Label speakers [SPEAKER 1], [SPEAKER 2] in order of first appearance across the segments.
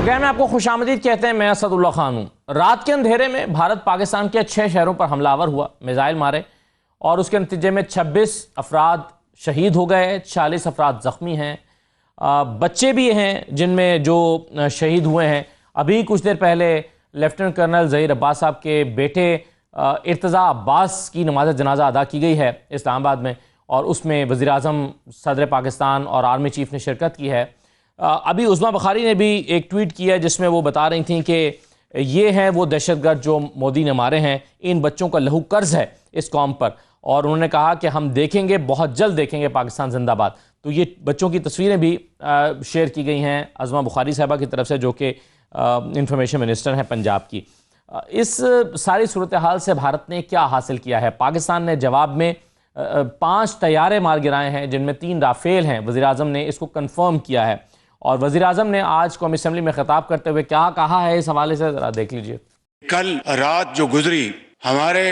[SPEAKER 1] गैर में आपको खुशामदीद कहते हैं। मैं असदुल्ला खान हूँ। रात के अंधेरे में भारत पाकिस्तान के 6 शहरों पर हमलावर हुआ, मिसाइल मारे और उसके नतीजे में 26 अफराद शहीद हो गए, 40 अफराद ज़ख्मी हैं। बच्चे भी हैं जिनमें जो शहीद हुए हैं। अभी कुछ देर पहले लेफ्टिनेंट कर्नल ज़हीर अब्बास साहब के बेटे इर्तज़ा अब्बास की नमाज जनाजा अदा की गई है इस्लामाबाद में, और उसमें वज़ीर आज़म, सदर पाकिस्तान और आर्मी चीफ़ ने शिरकत की है। अभी उस्मा बुखारी ने भी एक ट्वीट किया जिसमें वो बता रही थी कि ये हैं वो दहशतगर्द जो मोदी ने मारे हैं, इन बच्चों का लहू कर्ज है इस कौम पर, और उन्होंने कहा कि हम देखेंगे, बहुत जल्द देखेंगे पाकिस्तान जिंदाबाद। तो ये बच्चों की तस्वीरें भी शेयर की गई हैं अज़मा बुखारी साहबा की तरफ से, जो कि इंफॉर्मेशन मिनिस्टर हैं पंजाब की। इस सारी सूरत हाल से भारत ने क्या हासिल किया है? पाकिस्तान ने जवाब में 5 तैयारे मार गिराए हैं, जिनमें 3 राफेल हैं। वज़ीर आज़म ने इसको कन्फर्म किया है, और वज़ीर आज़म ने आज कौमी असम्बली में खिताब करते हुए क्या कहा है, इस हवाले से ज़रा देख लीजिए।
[SPEAKER 2] कल रात जो गुजरी, हमारे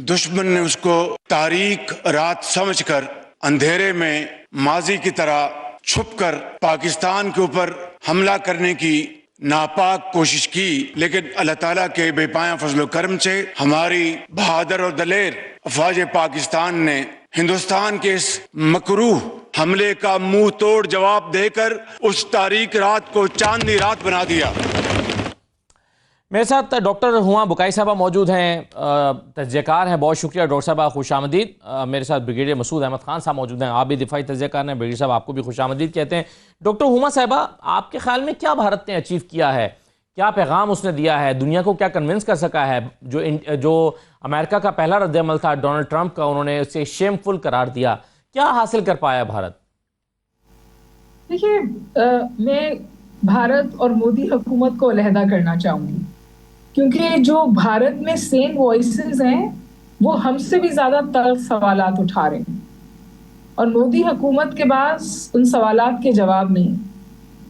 [SPEAKER 2] दुश्मन ने उसको तारीख रात समझकर अंधेरे में माजी की तरह छुपकर पाकिस्तान के ऊपर हमला करने की नापाक कोशिश की, लेकिन अल्लाह ताला के बेपाया फजलो करम से हमारी बहादुर और दलेर अफवाज पाकिस्तान ने हिंदुस्तान के इस मकरूह हमले का मुंह तोड़ जवाब देकर उस तारीख रात को चांदनी रात बना दिया।
[SPEAKER 1] मेरे साथ डॉक्टर हुआ बुकाई साहबा मौजूद हैं, तज्ज़ियाकार हैं। बहुत शुक्रिया डॉक्टर साहबा, खुशामदीद। मेरे साथ ब्रिगेडियर मसूद अहमद खान साहब मौजूद हैं, आप भी दिफाई तज्ज़ियाकार हैं। ब्रिगेडियर साहब, आपको भी खुशामदीद कहते हैं। डॉक्टर हुमा साहबा, आपके ख्याल में क्या भारत ने अचीव किया है? क्या पैगाम उसने दिया है? दुनिया को क्या कन्विंस कर सका है? जो अमेरिका का पहला रद्द-ए-अमल था डोनाल्ड ट्रंप का, उन्होंने उसे शेमफुल करार दिया। क्या हासिल कर पाया भारत?
[SPEAKER 3] देखिए, मैं भारत और मोदी हुकूमत को अलहदा करना चाहूँगी, क्योंकि जो भारत में सेम वॉइसेस हैं वो हमसे भी ज़्यादा तल्ख सवालात उठा रहे हैं, और मोदी हुकूमत के पास उन सवालात के जवाब नहीं।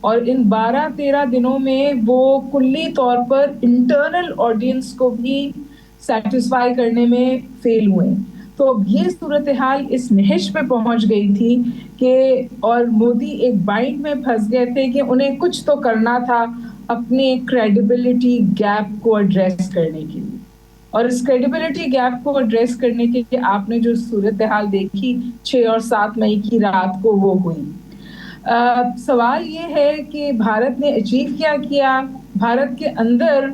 [SPEAKER 3] और इन 12-13 दिनों में वो कुल्ली तौर पर इंटरनल ऑडियंस को भी सेटिस्फाई करने में फेल हुए। तो अब ये सूरत हाल इस नहज पे पहुंच गई थी कि और मोदी एक बाइंड में फंस गए थे कि उन्हें कुछ तो करना था अपने क्रेडिबिलिटी गैप को एड्रेस करने के लिए। और इस क्रेडिबिलिटी गैप को एड्रेस करने के लिए आपने जो सूरत हाल देखी 6 और 7 मई की रात को, वो हुई। सवाल ये है कि भारत ने अचीव क्या किया। भारत के अंदर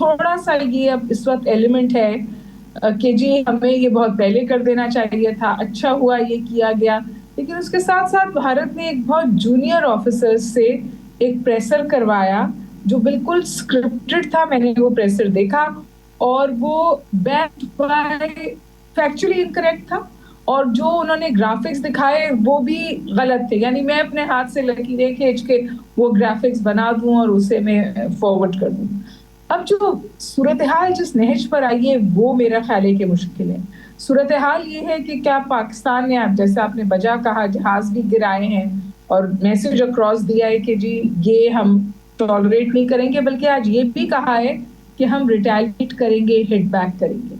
[SPEAKER 3] थोड़ा सा ये अब इस वक्त एलिमेंट है कि जी हमें ये बहुत पहले कर देना चाहिए था, अच्छा हुआ ये किया गया। लेकिन उसके साथ साथ भारत ने एक बहुत जूनियर ऑफिसर्स से एक प्रेशर करवाया जो बिल्कुल स्क्रिप्टेड था। मैंने वो प्रेशर देखा और वो बैक्ड बाय फैक्चुअली इनकरेक्ट था, और जो उन्होंने ग्राफिक्स दिखाए वो भी गलत थे। यानी मैं अपने हाथ से लकीरें खींच के वो ग्राफिक्स बना दूं और उसे मैं फॉरवर्ड कर दूं। अब जो सूरत हाल जिस नहज पर आई है वो मेरा ख्याल है कि मुश्किल है। सूरत हाल ये है कि क्या पाकिस्तान ने, जैसे आपने बजा कहा, जहाज भी गिराए हैं और मैसेज अक्रॉस दिया है कि जी ये हम टॉलरेट नहीं करेंगे, बल्कि आज ये भी कहा है कि हम रिटेलिएट करेंगे, हिट बैक करेंगे।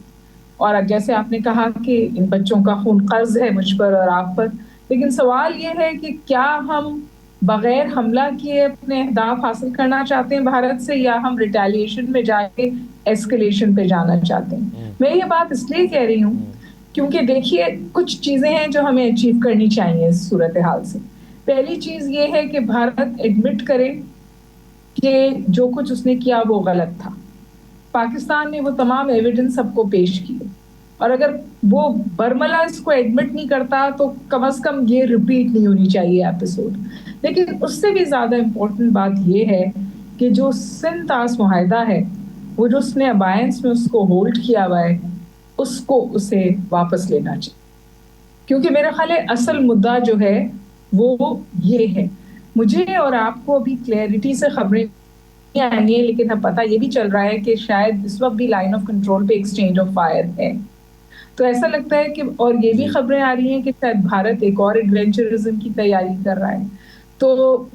[SPEAKER 3] और जैसे आपने कहा कि इन बच्चों का खून कर्ज है मुझ पर और आप पर, लेकिन सवाल ये है कि क्या हम बगैर हमला किए अपने अहदाफ हासिल करना चाहते हैं भारत से, या हम रिटेलिएशन में जाके एस्केलेशन पे जाना चाहते हैं। मैं ये बात इसलिए कह रही हूँ क्योंकि देखिए कुछ चीज़ें हैं जो हमें अचीव करनी चाहिए इस सूरत हाल से। पहली चीज़ ये है कि भारत एडमिट करे कि जो कुछ उसने किया वो गलत था। पाकिस्तान ने वो तमाम एविडेंस सबको पेश किए, और अगर वो बरमला इसको एडमिट नहीं करता तो कम से कम ये रिपीट नहीं होनी चाहिए एपिसोड। लेकिन उससे भी ज़्यादा इम्पोर्टेंट बात ये है कि जो सिंध तास मुआहिदा है, वो जो उसने अबायंस में उसको होल्ड किया हुआ है, उसको उसे वापस लेना चाहिए। क्योंकि मेरा ख्याल है असल मुद्दा जो है वो ये है। मुझे और आपको अभी क्लैरिटी से खबरें आनी है, लेकिन अब पता ये भी चल रहा है कि शायद इस वक्त भी लाइन ऑफ कंट्रोल पे एक्सचेंज ऑफ फायर है। तो ऐसा लगता है कि, और ये भी खबरें आ रही हैं कि शायद भारत एक और एडवेंचरिज्म की तैयारी कर रहा है। तो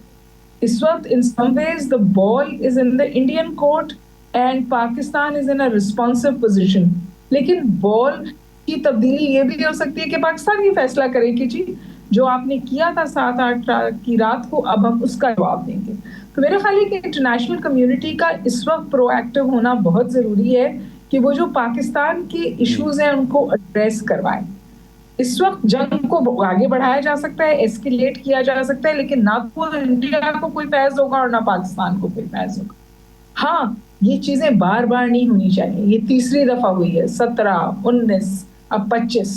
[SPEAKER 3] इस वक्त in some ways the ball is in the Indian court and Pakistan is in a responsive position. लेकिन बॉल की तब्दीली ये भी हो सकती है कि पाकिस्तान ये फैसला करे कि जी जो आपने किया था 7-8 की रात को, अब हम उसका जवाब देंगे। तो मेरा ख्याल है कि इंटरनेशनल कम्युनिटी का इस वक्त प्रोएक्टिव होना बहुत जरूरी है कि वो जो पाकिस्तान के इश्यूज हैं उनको एड्रेस करवाएं। इस वक्त जंग को आगे बढ़ाया जा सकता है, एस्केलेट किया जा सकता है, लेकिन ना तो इंडिया को कोई फैज होगा और ना पाकिस्तान को कोई फैज होगा। हाँ, ये चीजें बार बार नहीं होनी चाहिए। ये तीसरी दफा हुई है, 17, 19, अब 25,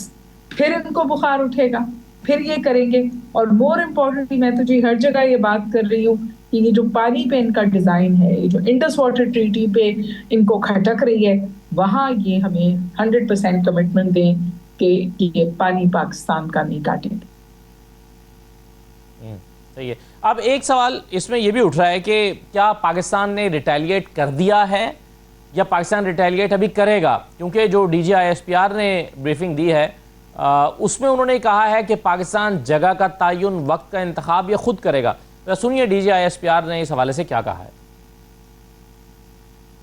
[SPEAKER 3] फिर इनको बुखार उठेगा, फिर ये करेंगे। और मोर इम्पोर्टेंटली मैं तो जी हर जगह ये बात कर रही हूँ कि ये जो पानी पे इनका डिजाइन है, ये जो इंडस वाटर ट्रीटी पे इनको खटक रही है, वहां ये हमें 100% कमिटमेंट दें कि ये पानी पाकिस्तान का नहीं काटेंगे।
[SPEAKER 1] सही है। अब एक सवाल इसमें यह भी उठ रहा है कि क्या पाकिस्तान ने रिटेलिएट कर दिया है या पाकिस्तान रिटेलिएट अभी करेगा? क्योंकि जो DGISPR ने ब्रीफिंग दी है उसमें उन्होंने कहा है कि पाकिस्तान जगह का तयन, वक्त का इंतखाब ये खुद करेगा। तो सुनिए DGISPR ने इस हवाले से क्या कहा है।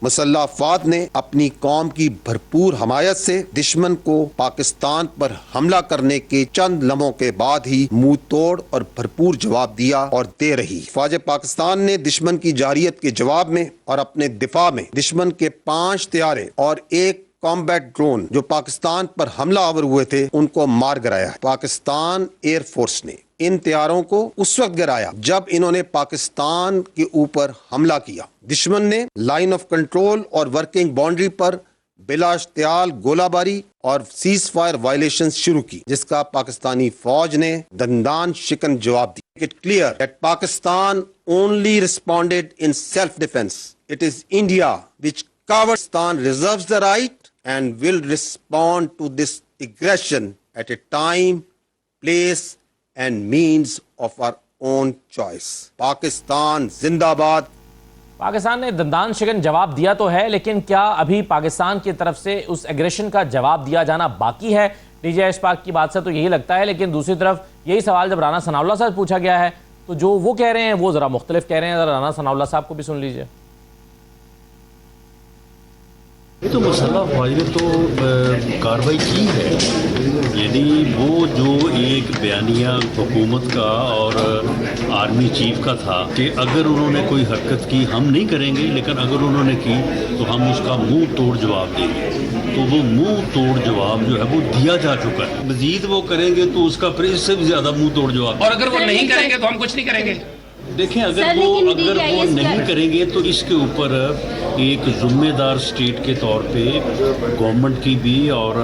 [SPEAKER 4] मुसल्लह अफवाद ने अपनी कौम की भरपूर हमायत से दुश्मन को पाकिस्तान पर हमला करने के चंद लम्हों के बाद ही मुंह तोड़ और भरपूर जवाब दिया और दे रही। फौज पाकिस्तान ने दुश्मन की जारियत के जवाब में और अपने दिफा में दुश्मन के 5 तैयारे और 1 कॉम्बैट ड्रोन जो पाकिस्तान पर हमला आवर हुए थे उनको मार गिराया। पाकिस्तान एयरफोर्स ने इन तैयारों को उस वक्त गिराया जब इन्होंने पाकिस्तान के ऊपर हमला किया। दुश्मन ने लाइन ऑफ कंट्रोल और वर्किंग बाउंड्री पर बिला इश्तियाल गोलाबारी और सीज फायर वायलेशन शुरू की, जिसका पाकिस्तानी फौज ने दंदान शिकन जवाब दिया। It clear that Pakistan only responded in self defence. It is India which Pakistan reserves the right and will respond to this aggression at a time, place and means of our own choice. Pakistan जिंदाबाद।
[SPEAKER 1] पाकिस्तान ने दंदान शिकन जवाब दिया तो है, लेकिन क्या अभी पाकिस्तान की तरफ से उस एग्रेशन का जवाब दिया जाना बाकी है? DGISPR की बात से तो यही लगता है, लेकिन दूसरी तरफ यही सवाल जब राना सनाउल्लाह साहब पूछा गया है तो जो वो कह रहे हैं वो ज़रा मुख्तलिफ कह रहे हैं। राना सनाउल्लाह साहब को भी सुन लीजिए।
[SPEAKER 5] ये तो मुसल्लह फौज ने तो कार्रवाई की है, यानी वो जो एक बयानिया हुकूमत का और आर्मी चीफ का था कि अगर उन्होंने कोई हरकत की हम नहीं करेंगे, लेकिन अगर उन्होंने की तो हम उसका मुंह तोड़ जवाब देंगे। तो वो मुंह तोड़ जवाब जो है वो दिया जा चुका है। मजीद वो करेंगे तो उसका फिर इससे भी ज़्यादा मुंह तोड़ जवाब।
[SPEAKER 6] और अगर वो नहीं करेंगे तो हम कुछ नहीं करेंगे।
[SPEAKER 5] देखें, अगर वो नहीं करेंगे तो इसके ऊपर एक ज़िम्मेदार स्टेट के तौर पे गवर्नमेंट की भी और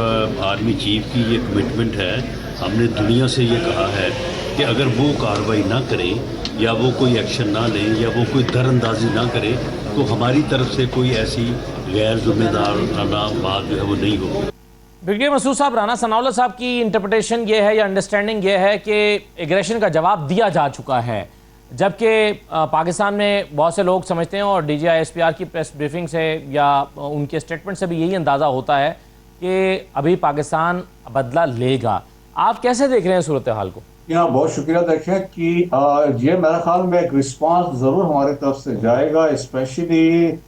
[SPEAKER 5] आर्मी चीफ की ये कमिटमेंट है। हमने दुनिया से ये कहा है कि अगर वो कार्रवाई ना करें या वो कोई एक्शन ना लें या वो कोई दरअंदाजी ना करे तो हमारी तरफ से कोई ऐसी गैर जिम्मेदाराना बात जो है वो नहीं होगी।
[SPEAKER 1] ब्रिगेडियर मसूद साहब, राना सनाउल्लाह साहब की इंटरप्रिटेशन ये है या अंडरस्टैंडिंग ये है कि एग्रेशन का जवाब दिया जा चुका है, जबकि पाकिस्तान में बहुत से लोग समझते हैं और DGISPR की प्रेस ब्रीफिंग से या उनके स्टेटमेंट से भी यही अंदाज़ा होता है कि अभी पाकिस्तान बदला लेगा। आप कैसे देख रहे हैं सूरत हाल को?
[SPEAKER 7] बहुत शुक्रिया। देखें कि ये मेरे ख्याल में एक रिस्पांस ज़रूर हमारी तरफ से जाएगा, स्पेशली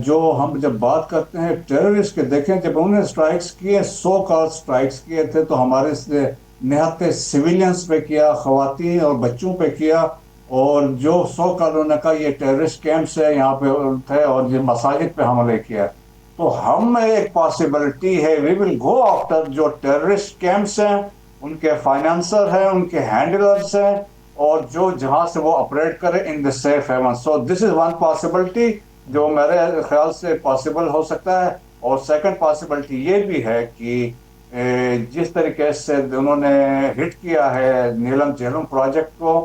[SPEAKER 7] जो हम जब बात करते हैं टेररिस्ट के। देखें, जब उन्होंने स्ट्राइक्स किए, 100 कॉल स्ट्राइक्स किए थे, तो हमारे से निहत्ते सिविलियंस पे किया, ख़वातीन और बच्चों पे किया, और जो 100 कॉलोनी का ये टेररिस्ट कैंप्स है यहाँ पे थे और ये मसाजिद पे हमले किया। तो हम एक पॉसिबिलिटी है, वी विल गो आफ्टर जो टेररिस्ट कैंप्स हैं, उनके फाइनेंसर हैं, उनके हैंडलर्स हैं, और जो जहाँ से वो ऑपरेट करें in the safe haven. So this is one possibility जो मेरे ख्याल से पॉसिबल हो सकता है। और सेकंड पॉसिबिलिटी ये भी है कि जिस तरीके से उन्होंने हिट किया है नीलम झेलम प्रोजेक्ट को,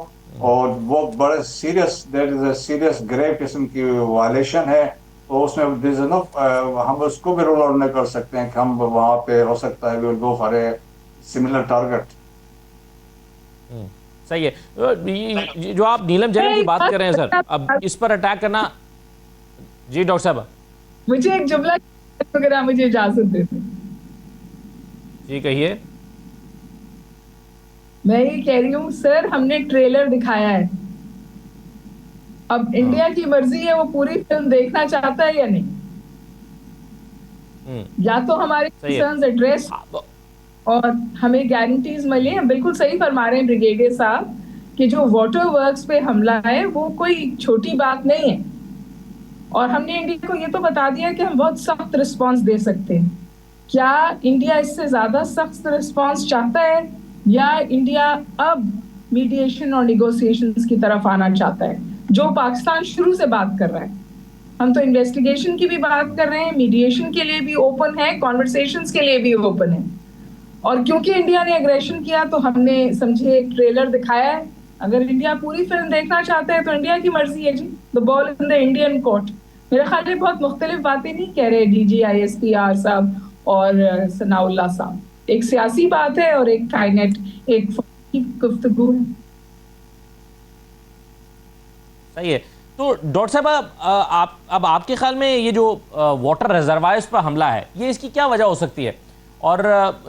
[SPEAKER 7] और वो बड़े सीरियस ग्रेव किस्म की वायलेशन है, तो उसमें हम उसको भी रूल आउट नहीं कर सकते हैं कि हम वहाँ पे हो सकता है we will go for a similar target.
[SPEAKER 1] सही है। जो आप नीलम झेलम की बात कर रहे हैं सर, अब इस पर अटैक करना। जी डॉक्टर साहब,
[SPEAKER 3] मुझे एक जुमला वगैरह मुझे इजाजत दे दें।
[SPEAKER 1] जी कहिए।
[SPEAKER 3] मैं ये कह रही हूँ सर, हमने ट्रेलर दिखाया है, अब इंडिया की मर्जी है वो पूरी फिल्म देखना चाहता है या नहीं। या तो हमारे कंसर्न्स एड्रेस और हमें गारंटीज मिली हैं। बिल्कुल सही फरमा रहे हैं ब्रिगेडियर साहब कि जो वाटर वर्क्स पे हमला है वो कोई छोटी बात नहीं है, और हमने इंडिया को ये तो बता दिया कि हम बहुत सख्त रिस्पांस दे सकते हैं। क्या इंडिया इससे ज्यादा सख्त रिस्पांस चाहता है, या इंडिया अब मीडिएशन और निगोशिएशंस की तरफ आना चाहता है, जो पाकिस्तान शुरू से बात कर रहा है? हम तो इन्वेस्टिगेशन की भी बात कर रहे हैं, मीडिएशन के लिए भी ओपन है, कॉन्वर्सेशंस के लिए भी ओपन है। और क्योंकि इंडिया ने एग्रेशन किया तो हमने समझे एक ट्रेलर दिखाया है। अगर इंडिया पूरी फिल्म देखना चाहता है तो इंडिया की मर्जी है जी, the ball in the Indian court. मेरे ख्याल में बहुत मुख्तलिफ बातें नहीं कह रहे DGISPR साहब और सनाउल्लाह साहब। एक सियासी बात है और एक कायनेट, एक गुफ्तगू है।
[SPEAKER 1] सही है। तो डॉक्टर साहब, आप अब आपके ख्याल में ये जो वाटर रिजर्वायर्स पर हमला है, ये इसकी क्या वजह हो सकती है? और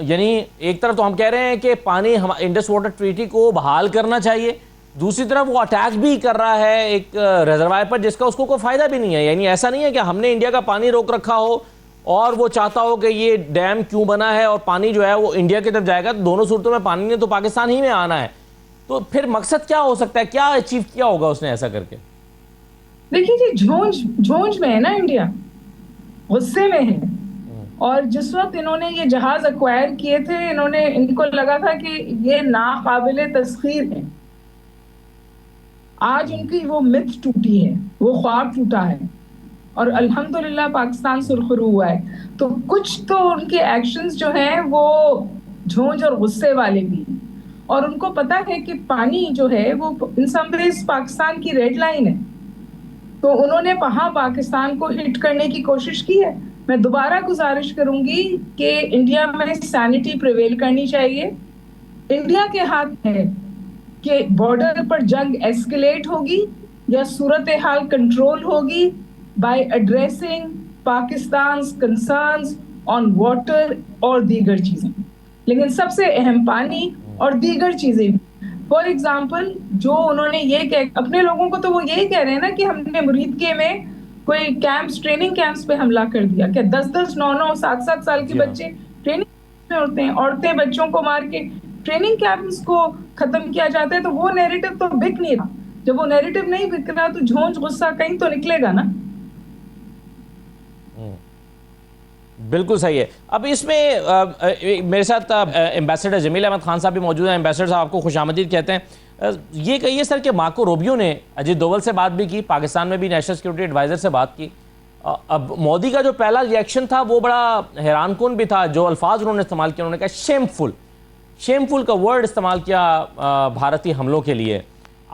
[SPEAKER 1] यानी एक तरफ तो हम कह रहे हैं कि पानी हम इंडस वाटर ट्रीटी को बहाल करना चाहिए, दूसरी तरफ वो अटैक भी कर रहा है एक रिजर्वायर पर जिसका उसको कोई फायदा भी नहीं है। यानी ऐसा नहीं है कि हमने इंडिया का पानी रोक रखा हो और वो चाहता हो कि ये डैम क्यों बना है और पानी जो है वो इंडिया की तरफ जाएगा। तो दोनों सूरतों में पानी ने तो पाकिस्तान ही में आना है। तो फिर मकसद क्या हो सकता है, क्या अचीव किया होगा उसने ऐसा करके?
[SPEAKER 3] देखिए जी, झोंझ में है ना इंडिया, गुस्से में है। और जिस वक्त इन्होंने ये जहाज एक्वायर किए थे, इनको लगा था कि ये नाकाबिले तस्खीर है। आज उनकी वो मिथ टूटी है, वो ख्वाब टूटा है, और अल्हम्दुलिल्लाह पाकिस्तान सुरखरू हुआ है। तो कुछ तो उनके एक्शंस जो हैं वो झोंझ और गुस्से वाले भी, और उनको पता है कि पानी जो है वो इन सम वेज पाकिस्तान की रेड लाइन है। तो उन्होंने वहां पाकिस्तान को हिट करने की कोशिश की है। मैं दोबारा गुजारिश करूंगी कि इंडिया में सैनिटी प्रिवेल करनी चाहिए। इंडिया के हाथ है कि बॉर्डर पर जंग एस्केलेट होगी या सूरत हाल कंट्रोल होगी by addressing Pakistan concerns on water और दीगर चीजें, लेकिन सबसे अहम पानी और दीगर चीजें। फॉर एग्जाम्पल, जो उन्होंने ये कह अपने लोगों को, तो वो यही कह रहे हैं ना कि हमने मुरीदके में कोई कैंप्स, ट्रेनिंग कैंप्स पे हमला कर दिया। क्या 10-10, 9-9, 7-7 साल के बच्चे ट्रेनिंग में होते हैं? औरतें बच्चों को मार के ट्रेनिंग कैंप्स को खत्म किया जाता है। तो वो नैरेटिव तो बिक नहीं रहा। जब वो नैरेटिव नहीं बिक रहा तो झोंझ गुस्सा कहीं तो निकलेगा ना।
[SPEAKER 1] बिल्कुल सही है। अब इसमें मेरे साथ एम्बेसडर जमील अहमद खान साहब भी मौजूद हैं। एम्बेसडर साहब आपको खुशामदीद कहते हैं। ये कहिए सर कि मार्को रूबियो ने अजीत डोवल से बात भी की, पाकिस्तान में भी नेशनल सिक्योरिटी एडवाइज़र से बात की। अब मोदी का जो पहला रिएक्शन था वो बड़ा हैरानकुन भी था। जो अल्फाज उन्होंने इस्तेमाल किया, उन्होंने कहा शेमफुल का वर्ड इस्तेमाल किया भारतीय हमलों के लिए।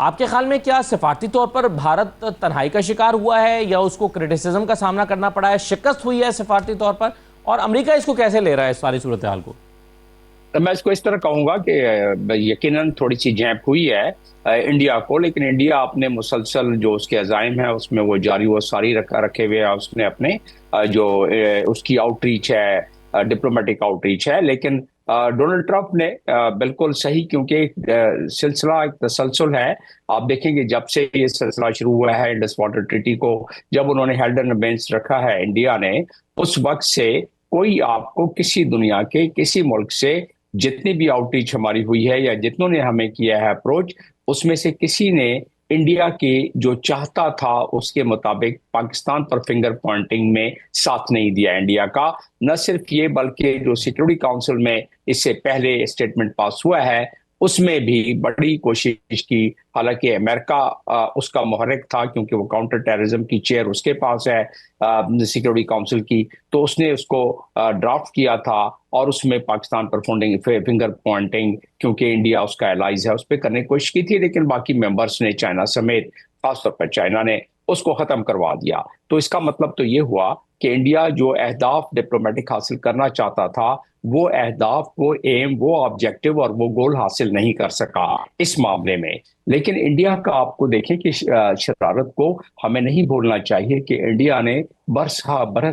[SPEAKER 1] आपके ख्याल में क्या सिफारती तौर पर भारत तन्हाई का शिकार हुआ है या उसको क्रिटिसिज्म का सामना करना पड़ा है, शिकस्त हुई है सिफारती तौर पर, और अमेरिका इसको कैसे ले रहा है इस सारी सूरत हाल को?
[SPEAKER 6] तो मैं इसको इस तरह कहूंगा कि यकीनन थोड़ी सी झेप हुई है इंडिया को, लेकिन इंडिया अपने मुसलसल जो उसके अज़ाइम है उसमें वो जारी व सारी रखे हुए है। उसने अपने जो उसकी आउटरीच है, डिप्लोमेटिक आउटरीच है। लेकिन डोनाल्ड ट्रंप ने बिल्कुल सही, क्योंकि सिलसिला एक तसलसल है। आप देखेंगे जब से ये सिलसिला शुरू हुआ है इंडस वाटर ट्रीटी को, जब उन्होंने हेल्ड एंड बेंच रखा है इंडिया ने, उस वक्त से कोई आपको किसी दुनिया के किसी मुल्क से जितनी भी आउटरीच हमारी हुई है या जितनों ने हमें किया है अप्रोच, उसमें से किसी ने इंडिया के जो चाहता था उसके मुताबिक पाकिस्तान पर फिंगर पॉइंटिंग में साथ नहीं दिया इंडिया का। न सिर्फ ये बल्कि जो सिक्योरिटी काउंसिल में इससे पहले स्टेटमेंट पास हुआ है उसमें भी बड़ी कोशिश की। हालांकि अमेरिका उसका मुहर्रिक था, क्योंकि वो काउंटर टेररिज्म की चेयर उसके पास है सिक्योरिटी काउंसिल की, तो उसने उसको ड्राफ्ट किया था और उसमें पाकिस्तान पर फिंगर पॉइंटिंग, क्योंकि इंडिया उसका एलाइज है, उस पर करने की कोशिश की थी। लेकिन बाकी मेंबर्स ने, चाइना समेत, खासतौर पर चाइना ने उसको खत्म करवा दिया। तो इसका मतलब तो ये हुआ कि इंडिया जो अहदाफ डिप्लोमेटिक हासिल करना चाहता था, वो अहदाफ, वो एम, वो ऑब्जेक्टिव और वो गोल हासिल नहीं कर सका इस मामले में। लेकिन इंडिया का आपको देखें कि शरारत को हमें नहीं भूलना चाहिए कि इंडिया ने बरस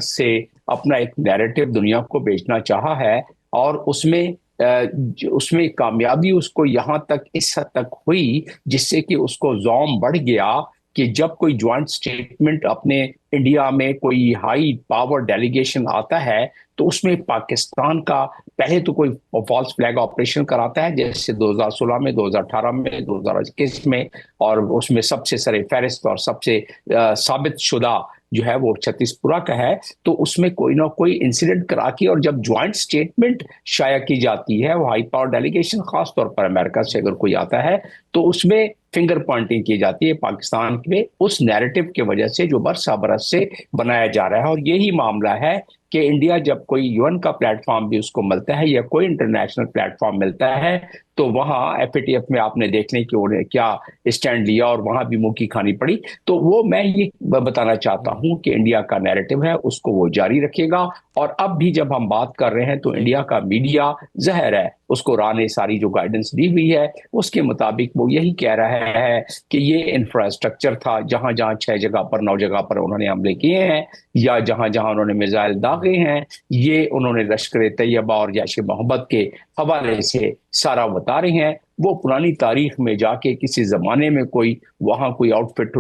[SPEAKER 6] से अपना एक नैरेटिव दुनिया को बेचना चाहा है, और उसमें कामयाबी उसको यहाँ तक, इस हद तक हुई जिससे कि उसको ज़ौम बढ़ गया कि जब कोई ज्वाइंट स्टेटमेंट अपने इंडिया में कोई हाई पावर डेलीगेशन आता है तो उसमें पाकिस्तान का पहले तो कोई फॉल्स फ्लैग ऑपरेशन कराता है, जैसे 2016 में, 2018 में, 2021 में, और उसमें सबसे सरे फहरिस्त और सबसे साबित शुदा जो है वो छत्तीसपुरा का है। तो उसमें कोई ना कोई इंसिडेंट करा के, और जब ज्वाइंट स्टेटमेंट शाया की जाती है, वो हाई पावर डेलीगेशन खास तौर पर अमेरिका से अगर कोई आता है, तो उसमें फिंगर पॉइंटिंग की जाती है पाकिस्तान के उस नैरेटिव की वजह से जो बरसा बरस से बनाया जा रहा है। और यही मामला है कि इंडिया जब कोई यूएन का प्लेटफॉर्म भी उसको मिलता है या कोई इंटरनेशनल प्लेटफॉर्म मिलता है, तो वहां एफएटीएफ में आपने देखने की उन्हें क्या स्टैंड लिया और वहां भी मुंह की खानी पड़ी। तो वो मैं ये बताना चाहता हूं कि इंडिया का नैरेटिव है उसको वो जारी रखेगा। और अब भी जब हम बात कर रहे हैं तो इंडिया का मीडिया ज़हर है, उसको राह ने सारी जो गाइडेंस दी हुई है उसके मुताबिक वो यही कह रहा है कि ये इंफ्रास्ट्रक्चर था, जहां जहां 6 जगह पर 9 जगह पर उन्होंने हमले किए हैं या जहां जहां उन्होंने मिसाइल दागे हैं, ये उन्होंने लश्कर तैयबा और जैश मोहब्बत के हवाले से सारा बता रहे हैं। वो पुरानी तारीख में जाके किसी जमाने में कोई वहां कोई आउटफिट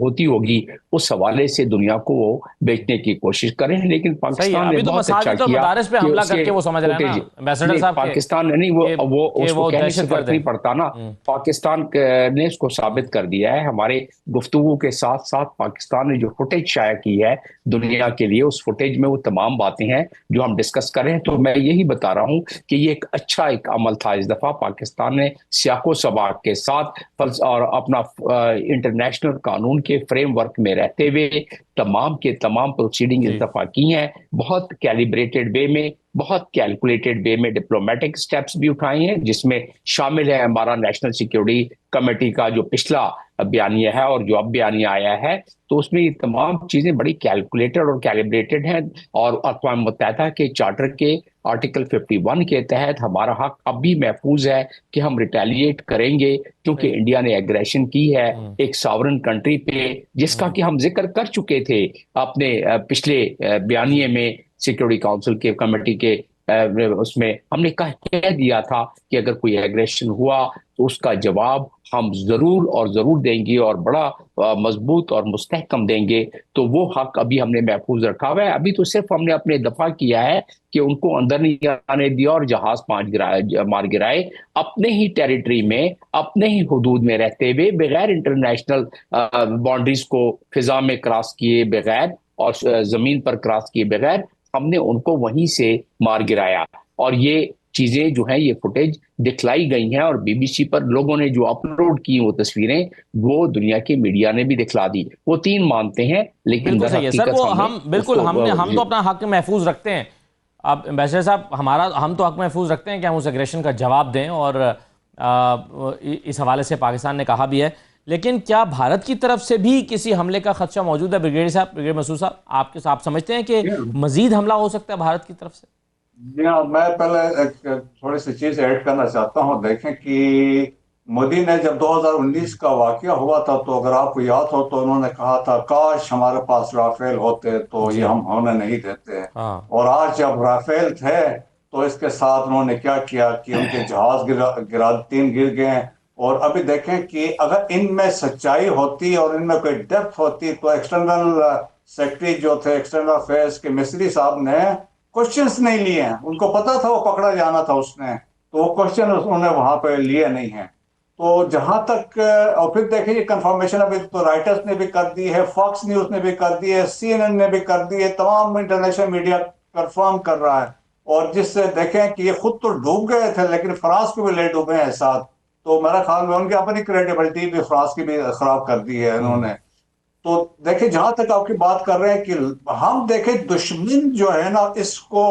[SPEAKER 6] होती होगी, उस हवाले से दुनिया को वो बेचने की कोशिश करें। लेकिन पाकिस्तान ने बहुत अच्छा किया
[SPEAKER 1] पे हमला करके वो समझ रहे हैं ना एम्बेसडर साहब,
[SPEAKER 6] पाकिस्तान नहीं, वो उसको कहने से फर्क नहीं पड़ता ना। पाकिस्तान ने उसको साबित कर दिया है। हमारे गुफ्तगू के साथ साथ पाकिस्तान ने जो फुटेज शाया की है दुनिया के लिए, उस फुटेज में वो तमाम बातें हैं जो हम डिस्कस कर रहे हैं। तो मैं यही बता रहा हूं कि ये एक अच्छा एक अमल था। इस दफा पाकिस्तान ने सियाको सबाक के साथ और अपना इंटरनेशनल कानून के फ्रेमवर्क में रहते हुए तमाम के तमाम प्रोसीडिंग इस दफा की हैं। बहुत कैलिब्रेटेड वे में, बहुत कैलकुलेटेड वे में डिप्लोमेटिक स्टेप्स भी उठाए हैं, जिसमें शामिल है हमारा नेशनल सिक्योरिटी कमेटी का जो पिछला बयानिया है और जो अब बयानिया आया है, तो उसमें ये तमाम चीजें बड़ी कैलकुलेटेड और कैलिब्रेटेड हैं। और अक़वाम मुत्तहिदा के चार्टर के आर्टिकल 51 के तहत हमारा हक अब भी महफूज है कि हम रिटेलिएट करेंगे, क्योंकि इंडिया ने एग्रेशन की है एक सॉवरन कंट्री पे, जिसका कि हम जिक्र कर चुके थे अपने पिछले बयानिए में। सिक्योरिटी काउंसिल के कमेटी के उसमें हमने कह दिया था कि अगर कोई एग्रेशन हुआ तो उसका जवाब हम जरूर और जरूर देंगे और बड़ा मजबूत और मुस्तहकम देंगे। तो वो हक अभी हमने महफूज रखा हुआ है। अभी तो सिर्फ हमने अपने दफा किया है कि उनको अंदर नहीं आने दिया और जहाज मार गिराए, अपने ही टेरिटरी में, अपने ही हुदूद में रहते हुए, बगैर इंटरनेशनल बाउंड्रीज को फिजा में क्रॉस किए बगैर और जमीन पर क्रॉस किए बगैर हमने उनको वहीं से मार गिराया। और ये चीजें जो हैं, ये फुटेज दिखलाई गई हैं और बीबीसी पर लोगों ने जो अपलोड की वो तस्वीरें, वो दुनिया के मीडिया ने भी दिखला दी। वो 3 मानते हैं, लेकिन
[SPEAKER 1] सर वो हम बिल्कुल हम तो अपना हक महफूज रखते हैं। अब एम्बेसडर साहब, हम तो हक महफूज रखते हैं कि हम उस एग्रेशन का जवाब दें, और इस हवाले से पाकिस्तान ने कहा भी है। लेकिन क्या भारत की तरफ से भी किसी हमले का खदशा मौजूद है? ब्रिगेडियर मसूद साहब, आप समझते हैं कि मजीद हमला हो सकता है भारत की तरफ से?
[SPEAKER 7] जी हाँ, मैं पहले एक थोड़ी सी चीज ऐड करना चाहता हूँ। देखें कि मोदी ने जब 2019 का वाकया हुआ था, तो अगर आपको याद हो तो उन्होंने कहा था काश हमारे पास राफेल होते तो ये हम होने नहीं देते। और आज जब राफेल थे तो इसके साथ उन्होंने क्या किया कि उनके जहाज गिरा 3 गिर गए। और अभी देखें कि अगर इनमें सच्चाई होती और इनमें कोई डेप्थ होती तो एक्सटर्नल सेक्रेटरी जो थे एक्सटर्नल अफेयर्स के मिस्री साहब ने क्वेश्चंस नहीं लिए हैं। उनको पता था वो पकड़ा जाना था उसने, तो वो क्वेश्चन उन्होंने वहां पे लिए नहीं हैं। तो जहां तक, और फिर देखिए कंफर्मेशन अभी तो राइटर्स ने भी कर दी है, फॉक्स न्यूज ने भी कर दी है, CNN ने भी कर दी है, तमाम इंटरनेशनल मीडिया कंफर्म कर रहा है। और जिससे देखें कि ये खुद तो डूब गए थे, लेकिन फ्रांस को भी ले डूबे हैं साथ। तो मेरा ख्याल में उनकी अपनी क्रेडिबिलिटी भी फ्रांस की भी खराब कर दी है इन्होंने। तो देखिए, जहां तक आपकी बात कर रहे हैं कि हम देखें दुश्मन जो है ना, इसको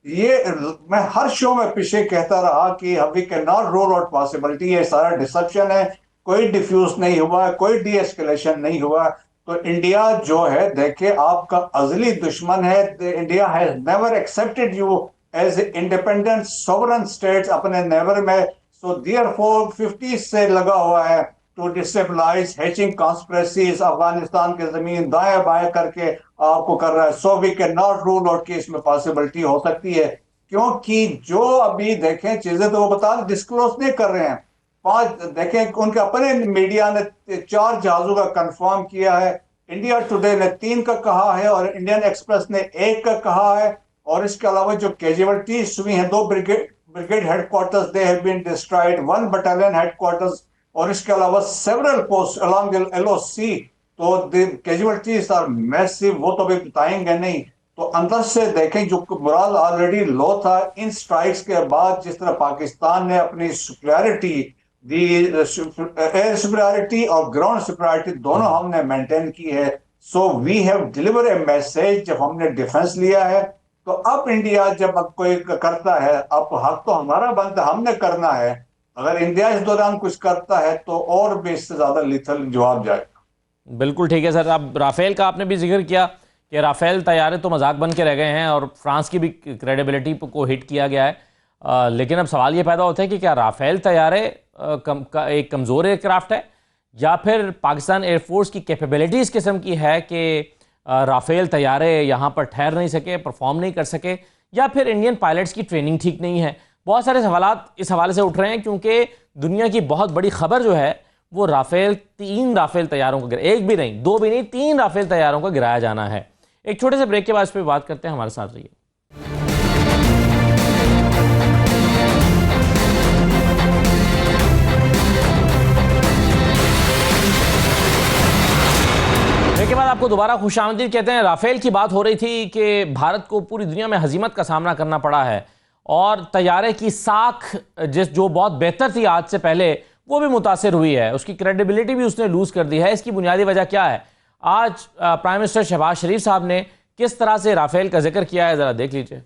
[SPEAKER 7] ये मैं हर शो में पीछे कहता रहा कि we can not rule out possibility. ये सारा डिसेप्शन है, कोई डिफ्यूज नहीं हुआ है, कोई डी एस्केलेशन नहीं हुआ। तो इंडिया जो है, देखिए आपका अजली दुश्मन है। India has never accepted you as independent sovereign states अपने नेबर में। सो देयरफॉर 50 से लगा हुआ है to destabilise hatching conspiracies. Afghanistan के जमीन दाएं बाएं करके आपको कर रहा है। So we can not rule out कि इसमें पॉसिबिलिटी हो सकती है, क्योंकि जो अभी देखें चीजें तो वो बता डिस्क्लोज नहीं कर रहे हैं। 5 देखें, उनके अपने मीडिया ने 4 जहाजों का कंफर्म किया है, इंडिया टुडे ने 3 का कहा है और इंडियन एक्सप्रेस ने 1 का कहा है। और इसके अलावा जो कैजुअलिटीज हुई हैं, 2 brigade headquarters they have been destroyed, 1 battalion headquarters, और इसके अलावा several post along the LOC। तो द कैजुअलिटीज आर मैसिव, वो तो अभी बताएंगे नहीं। तो अंदर से देखें, जो मोरल ऑलरेडी लो था इन स्ट्राइक्स के बाद, जिस तरह पाकिस्तान ने अपनी सुपीरियरिटी दी, एयर सुपीरियरिटी और ग्राउंड सुपीरियरिटी दोनों हमने मेंटेन की है। So we have deliver a message. जब हमने डिफेंस लिया है तो अब इंडिया जब कोई करता है, अब हक तो हमारा बनता है, हमने करना है। अगर इंडिया इस दौरान कुछ करता है तो और भी इससे ज्यादा लिथल जवाब जाएगा।
[SPEAKER 1] बिल्कुल ठीक है सर। अब राफेल का आपने भी जिक्र किया कि राफेल तैयारे तो मजाक बन के रह गए हैं और फ्रांस की भी क्रेडिबिलिटी को हिट किया गया है। लेकिन अब सवाल ये पैदा होता है कि क्या राफेल तैयारे एक कमज़ोर एयरक्राफ्ट है, या फिर पाकिस्तान एयरफोर्स की कैपेबिलिटी इस किस्म की है कि राफेल तैयारे यहाँ पर ठहर नहीं सके, परफॉर्म नहीं कर सके, या फिर इंडियन पायलट्स की ट्रेनिंग ठीक नहीं है। बहुत सारे सवालात इस हवाले से उठ रहे हैं क्योंकि दुनिया की बहुत बड़ी खबर जो है वो राफेल 3 राफेल तैयारों का, एक भी नहीं, 2 भी नहीं, 3 राफेल तैयारों का गिराया जाना है। एक छोटे से ब्रेक के बाद इस पर बात करते हैं, हमारे साथ रहिए। ब्रेक के बाद आपको दोबारा खुशामदीद कहते हैं। राफेल की बात हो रही थी कि भारत को पूरी दुनिया में हजीमत का सामना करना पड़ा है और तैयारे की साख जो बहुत बेहतर थी आज से पहले, वो भी मुतासिर हुई है, उसकी क्रेडिबिलिटी भी उसने लूज कर दी है। इसकी बुनियादी वजह क्या है? आज प्राइम मिनिस्टर शहबाज शरीफ साहब ने किस तरह से राफेल का जिक्र किया है, जरा देख लीजिए।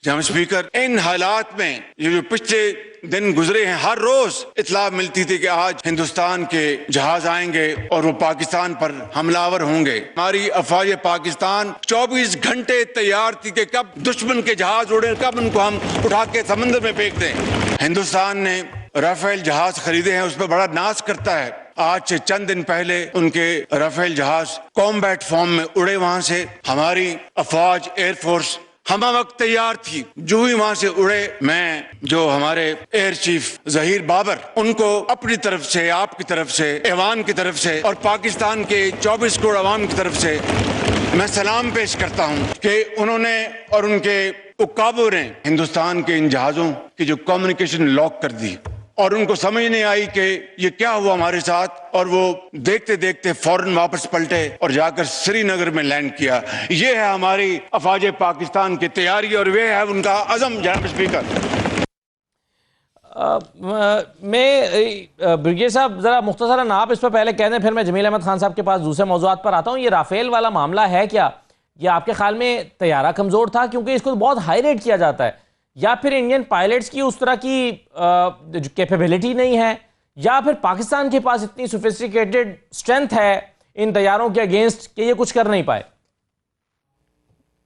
[SPEAKER 2] जनाब स्पीकर, इन हालात में ये जो पिछले दिन गुजरे हैं, हर रोज इतला मिलती थी कि आज हिंदुस्तान के जहाज आएंगे और वो पाकिस्तान पर हमलावर होंगे। हमारी अफवाज पाकिस्तान 24 घंटे तैयार थी कि कब दुश्मन के जहाज उड़े, कब उनको हम उठा के समंदर में फेंक दें। हिंदुस्तान ने राफेल जहाज खरीदे हैं, उस पर बड़ा नाज करता है। आज से चंद दिन पहले उनके राफेल जहाज कॉम्बैट फॉर्म में उड़े वहां से। हमारी अफवाज एयरफोर्स हम वक्त तैयार थी, जो ही वहां से उड़े, मैं जो हमारे एयर चीफ जहीर बाबर, उनको अपनी तरफ से, आपकी तरफ से, ऐवान की तरफ से और पाकिस्तान के 24 करोड़ अवाम की तरफ से मैं सलाम पेश करता हूं कि उन्होंने और उनके उकाबों ने हिंदुस्तान के इन जहाजों की जो कम्युनिकेशन लॉक कर दी और उनको समझ नहीं आई कि ये क्या हुआ हमारे साथ, और वो देखते देखते फौरन वापस पलटे और जाकर श्रीनगर में लैंड किया। ये है हमारी अफवाज पाकिस्तान की तैयारी और वे है उनका अज़म। जनाब स्पीकर,
[SPEAKER 1] मैं ब्रिगेड साहब ज़रा मुख्तसरन आप इस पर पहले कह दें, फिर मैं जमील अहमद खान साहब के पास दूसरे मौज़ूआत पर आता हूँ। ये राफेल वाला मामला है क्या, ये आपके ख्याल में तैयारा कमज़ोर था क्योंकि इसको बहुत हाई रेट किया जाता है, या फिर इंडियन पायलट्स की उस तरह की कैपेबिलिटी नहीं है, या फिर पाकिस्तान के पास इतनी सोफिस्टिकेटेड स्ट्रेंथ है इन तैयारों के अगेंस्ट कि ये कुछ कर नहीं पाए?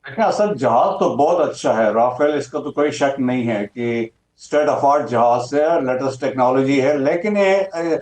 [SPEAKER 7] असल जहाज तो बहुत अच्छा है राफेल, इसका तो कोई शक नहीं है कि स्टेट ऑफ आर्ट जहाज है, लेटेस्ट टेक्नोलॉजी है। लेकिन ये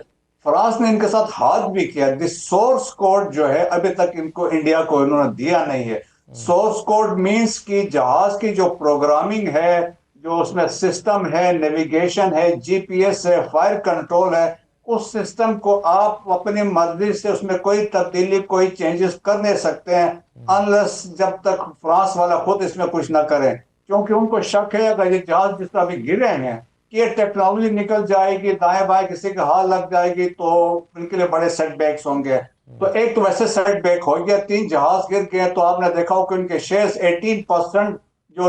[SPEAKER 7] फ्रांस ने इनके साथ हाथ भी किया। सोर्स कोड जो है अभी तक इनको इंडिया को इन्होंने दिया नहीं है। सोर्स कोड मींस कि जहाज की जो प्रोग्रामिंग है, जो उसमें सिस्टम है, नेविगेशन है, जीपीएस है, फायर कंट्रोल है, उस सिस्टम को आप अपनी मर्जी से उसमें कोई तब्दीली, कोई चेंजेस कर नहीं सकते हैं अनलेस जब तक फ्रांस वाला खुद इसमें कुछ ना करें, क्योंकि उनको शक है अगर ये जहाज जिस तरह अभी गिरे हैं कि ये टेक्नोलॉजी निकल जाएगी, दाएं बाएं किसी के हाथ लग जाएगी तो उनके लिए बड़े सेटबैक्स होंगे। तो एक तो वैसे सेटबैक हो गया, 3 जहाज गिर गए, तो आपने देखा हो कि उनके शेयर्स 18% जो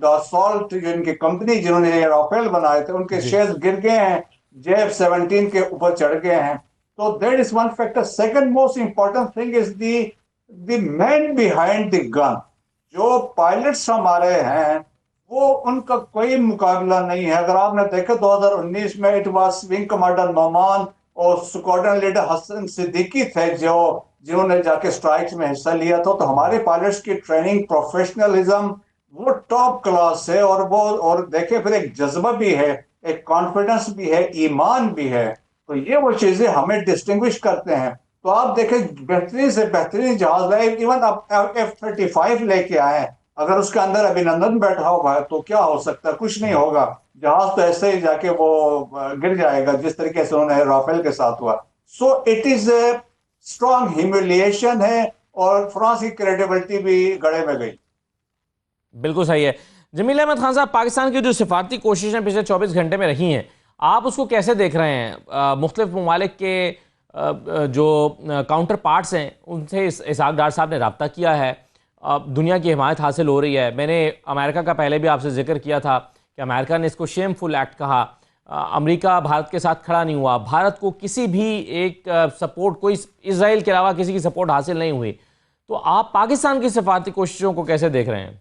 [SPEAKER 7] डसॉल्ट जो इनकी कंपनी जिन्होंने ये राफेल बनाए थे उनके शेयर्स गिर गए हैं, JF-17 के ऊपर चढ़ गए हैं। तो that is one factor. Second most important thing is the man behind the gun. जो पायलट्स हमारे हैं वो उनका कोई मुकाबला नहीं है। अगर आपने देखा 2019 में it was wing commander Noman और स्क्वाड्रन लीडर हसन सिद्दीकी थे जो जिन्होंने जाके स्ट्राइक्स में हिस्सा लिया था। तो हमारे पायलट्स की ट्रेनिंग, प्रोफेशनलिज्म वो टॉप क्लास है, और वो और देखे फिर एक जज्बा भी है, एक कॉन्फिडेंस भी है, ईमान भी है। तो ये वो चीजें हमें डिस्टिंग्विश करते हैं। तो आप देखें बेहतरीन से बेहतरीन जहाज लाए, इवन आप F-35 लेके आए। अगर उसके अंदर अभिनंदन बैठा होगा तो क्या हो सकता है? कुछ नहीं होगा, जहाज तो ऐसे ही जाके वो गिर जाएगा, जिस तरीके से उन्होंने राफेल के साथ हुआ। सो it is a strong humiliation है, और फ्रांस की क्रेडिबिलिटी भी गड़े में गई।
[SPEAKER 1] बिल्कुल सही है। जमील अहमद खान साहब, पाकिस्तान की जो सिफारती कोशिशें पिछले 24 घंटे में रही हैं, आप उसको कैसे देख रहे हैं? मुख्तलिफ ममालिक के जो काउंटर पार्ट्स हैं उनसे इसहाक डार साहब ने रब्ता किया है, दुनिया की हिमायत हासिल हो रही है। मैंने अमेरिका का पहले भी आपसे जिक्र किया था कि अमेरिका ने इसको शेमफुल एक्ट कहा। अमेरिका भारत के साथ खड़ा नहीं हुआ, भारत को किसी भी एक सपोर्ट, कोई इजराइल के अलावा किसी की सपोर्ट हासिल नहीं हुई। तो आप पाकिस्तान की सिफारती कोशिशों को कैसे देख रहे हैं?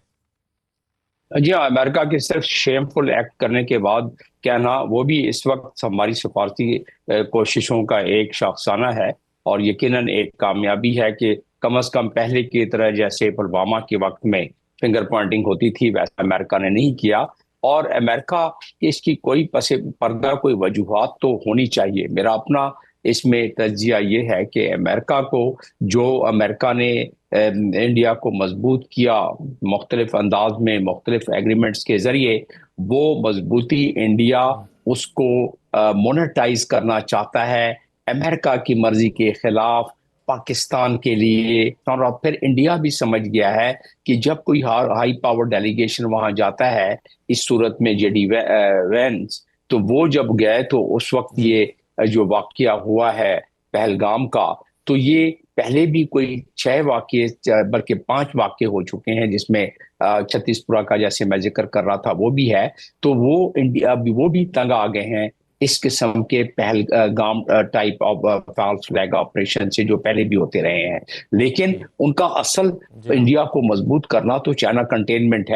[SPEAKER 6] जी हाँ, अमेरिका के सिर्फ शेमफुल एक्ट करने के बाद कहना, वो भी इस वक्त हमारी सिफारती कोशिशों का एक शाखसाना है, और यकीनन एक कामयाबी है कि कम से कम पहले की तरह जैसे पुलवामा के वक्त में फिंगर पॉइंटिंग होती थी वैसा अमेरिका ने नहीं किया। और अमेरिका इसकी कोई पसे पर्दा कोई वजूहात तो होनी चाहिए। मेरा अपना इसमें तज्जिया ये है कि अमेरिका को, जो अमेरिका ने इंडिया को मजबूत किया मुख्तलिफ अंदाज में मुख्तलिफ एग्रीमेंट्स के जरिए, वो मजबूती इंडिया उसको मोनेटाइज करना चाहता है अमेरिका की मर्जी के खिलाफ पाकिस्तान के लिए। और फिर इंडिया भी समझ गया है कि जब कोई हाई पावर डेलीगेशन वहां जाता है, इस सूरत में जेडी वेंस, तो वो जब गए तो उस वक्त ये जो वाकया हुआ है पहलगाम का, तो ये पहले भी कोई 6 वाकये बल्कि 5 वाकये हो चुके हैं, जिसमें छत्तीसपुरा का जैसे मैं जिक्र कर रहा था वो भी है। तो वो इंडिया वो भी तंग आ गए हैं इस किस्म के Pahalgam type of false flag operation से, जो पहले भी होते रहे हैं। लेकिन उनका असल इंडिया को मजबूत करना तो चाइना कंटेनमेंट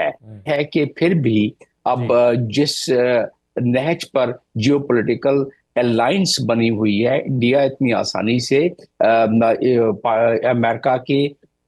[SPEAKER 6] है कि फिर भी अब जिस नहज पर जियोपॉलिटिकल अलायंस बनी हुई है, इंडिया इतनी आसानी से अमेरिका के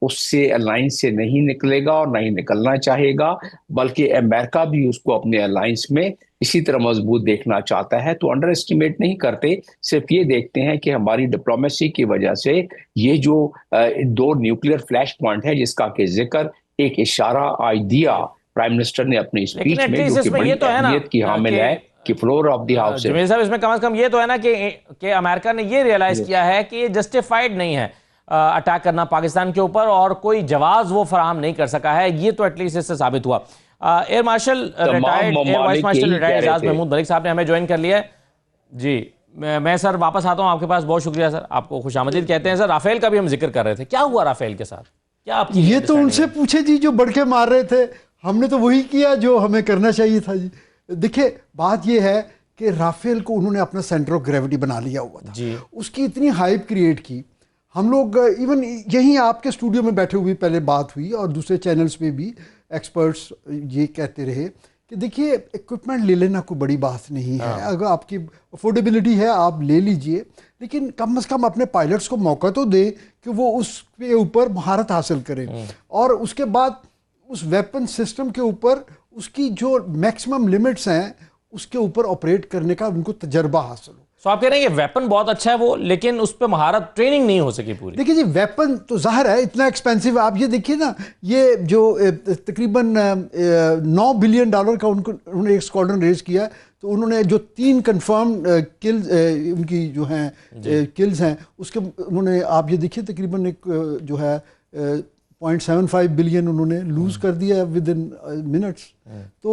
[SPEAKER 6] उससे अलायंस से नहीं निकलेगा और नहीं निकलना चाहेगा, बल्कि अमेरिका भी उसको अपने अलायंस में इसी तरह मजबूत देखना चाहता है। तो अंडर एस्टिमेट नहीं करते, सिर्फ ये देखते हैं कि हमारी डिप्लोमेसी की वजह से ये जो 2 न्यूक्लियर फ्लैश पॉइंट है, जिसका के जिक्र एक इशारा आज दिया प्राइम मिनिस्टर ने अपनी स्पीच में, जो कि बड़ी अहमियत की हामिल है कि floor of the house.
[SPEAKER 1] Jameel साहब, इसमें कम से कम ये तो है ना कि अमेरिका ने ये रियलाइज किया है कि ये जस्टिफाइड नहीं है अटैक करना पाकिस्तान के ऊपर, और कोई जवाब वो फराहम नहीं कर सका है। ये तो एटलीस्ट इससे साबित हुआ। Air marshal retired air vice marshal retired Ejaz Mahmood Malik साहब ने हमें ज्वाइन कर लिया है। जी, मैं सर वापस आता हूँ आपके पास। बहुत शुक्रिया सर, आपको खुशामदीद कहते हैं। सर, राफेल का भी हम जिक्र कर रहे थे, क्या हुआ राफेल के साथ? क्या आपकी
[SPEAKER 8] ये तो उनसे पूछे जी, जो बढ़ के मार रहे थे। हमने तो वही किया जो हमें करना चाहिए था जी। देखिए, बात ये है कि राफेल को उन्होंने अपना सेंटर ऑफ ग्रेविटी बना लिया हुआ था जी। उसकी इतनी हाइप क्रिएट की। हम लोग इवन यहीं आपके स्टूडियो में बैठे हुए पहले बात हुई, और दूसरे चैनल्स पे भी एक्सपर्ट्स ये कहते रहे कि देखिए, इक्विपमेंट ले लेना कोई बड़ी बात नहीं है। अगर आपकी अफोर्डेबिलिटी है आप ले लीजिए, लेकिन कम से कम अपने पायलट्स को मौका तो दे कि वो उसके ऊपर महारत हासिल करें, और उसके बाद उस वेपन सिस्टम के ऊपर उसकी जो मैक्सिमम लिमिट्स हैं उसके ऊपर ऑपरेट करने का उनको तजर्बा हासिल हो।
[SPEAKER 1] तो आप कह रहे हैं ये वेपन बहुत अच्छा है वो, लेकिन उस पर महारत ट्रेनिंग नहीं हो सकी पूरी।
[SPEAKER 8] देखिए जी, वेपन तो जाहिर है इतना एक्सपेंसिव। आप ये देखिए ना, ये जो तकरीबन $9 बिलियन का उन्होंने एक स्क्वाड्रन रेज किया, तो उन्होंने जो 3 कंफर्म किल्स उनकी जो हैं किल्स हैं, उसके उन्होंने आप ये देखिए तकरीबन एक जो है 0.75 बिलियन उन्होंने लूज कर दिया विद इन मिनट्स। तो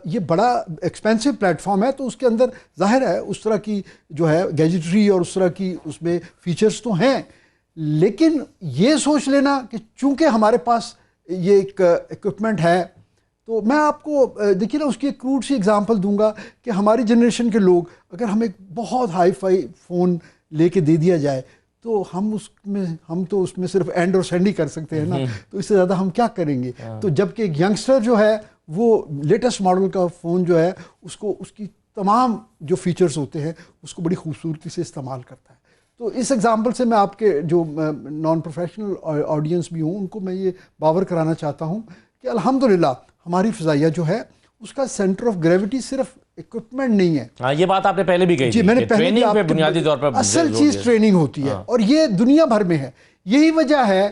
[SPEAKER 8] ये बड़ा एक्सपेंसिव प्लेटफॉर्म है, तो उसके अंदर जाहिर है उस तरह की जो है गैजेटरी और उस तरह की उसमें फीचर्स तो हैं, लेकिन ये सोच लेना कि चूंकि हमारे पास ये एक इक्विपमेंट है, तो मैं आपको देखिए ना उसकी एक क्रूड सी एग्जांपल दूंगा कि हमारी जनरेशन के लोग, अगर हमें बहुत हाई फाई फ़ोन लेके दे दिया जाए, तो हम तो उसमें सिर्फ एंड और सेंड ही कर सकते हैं ना, तो इससे ज़्यादा हम क्या करेंगे। तो जबकि एक यंगस्टर जो है वो लेटेस्ट मॉडल का फ़ोन जो है उसको उसकी तमाम जो फीचर्स होते हैं उसको बड़ी खूबसूरती से इस्तेमाल करता है। तो इस एग्जांपल से मैं आपके जो नॉन प्रोफेशनल ऑडियंस भी हूँ उनको मैं ये बावर कराना चाहता हूँ कि अल्हम्दुलिल्लाह हमारी फ़िज़ाइया जो है उसका सेंटर ऑफ ग्रेविटी सिर्फ इक्विपमेंट नहीं है।
[SPEAKER 1] हाँ, ये बात आपने पहले भी कही
[SPEAKER 8] जी, मैंने पहले
[SPEAKER 1] ट्रेनिंग पे बुनियादी तौर पर
[SPEAKER 8] असल चीज़ ट्रेनिंग होती है, और ये दुनिया भर में है। यही वजह है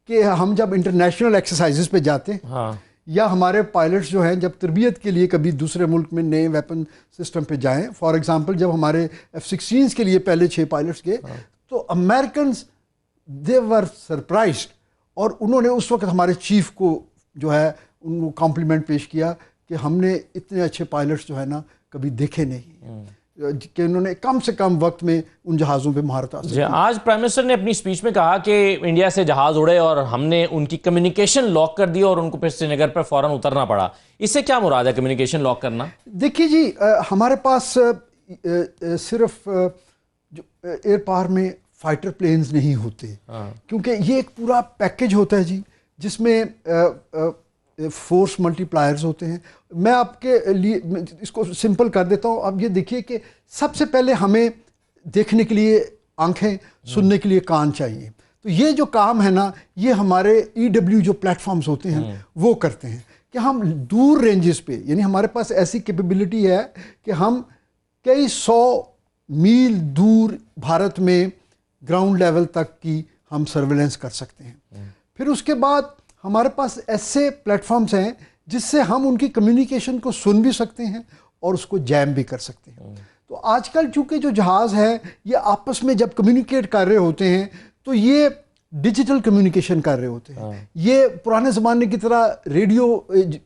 [SPEAKER 8] कि हम जब इंटरनेशनल एक्सरसाइजेस पे जाते हैं, या हमारे पायलट्स जो हैं जब तरबियत के लिए कभी दूसरे मुल्क में नए वेपन सिस्टम पे जाएं, फॉर एग्जांपल जब हमारे F-16 के लिए पहले 6 पायलट्स गए तो अमेरिकन दे वर सरप्राइज्ड, और उन्होंने उस वक्त हमारे चीफ को जो है उनको कॉम्प्लीमेंट पेश किया कि हमने इतने अच्छे पायलट्स जो है ना कभी देखे नहीं, कि उन्होंने कम से कम वक्त में उन जहाज़ों पे महारत हासिल की।
[SPEAKER 1] आज प्राइम मिनिस्टर ने अपनी स्पीच में कहा कि इंडिया से जहाज उड़े और हमने उनकी कम्युनिकेशन लॉक कर दी और उनको फिर श्रीनगर पर फौरन उतरना पड़ा। इससे क्या मुराद है कम्युनिकेशन लॉक करना?
[SPEAKER 8] देखिए जी, हमारे पास सिर्फ जो एयर पावर में फाइटर प्लेन्स नहीं होते, क्योंकि ये एक पूरा पैकेज होता है जी, जिसमें फोर्स मल्टीप्लायर्स होते हैं। मैं आपके लिए इसको सिंपल कर देता हूँ। अब ये देखिए कि सबसे पहले हमें देखने के लिए आंखें, सुनने के लिए कान चाहिए। तो ये जो काम है ना, ये हमारे EW जो प्लेटफॉर्म्स होते हैं वो करते हैं कि हम दूर रेंजेस पे, यानी हमारे पास ऐसी कैपेबिलिटी है कि हम कई 100 मील दूर भारत में ग्राउंड लेवल तक की हम सर्वेलेंस कर सकते हैं। फिर उसके बाद हमारे पास ऐसे प्लेटफॉर्म्स हैं जिससे हम उनकी कम्युनिकेशन को सुन भी सकते हैं और उसको जैम भी कर सकते हैं। तो आजकल चूंकि जो जहाज़ है ये आपस में जब कम्युनिकेट कर रहे होते हैं तो ये डिजिटल कम्युनिकेशन कर रहे होते हैं। ये पुराने ज़माने की तरह रेडियो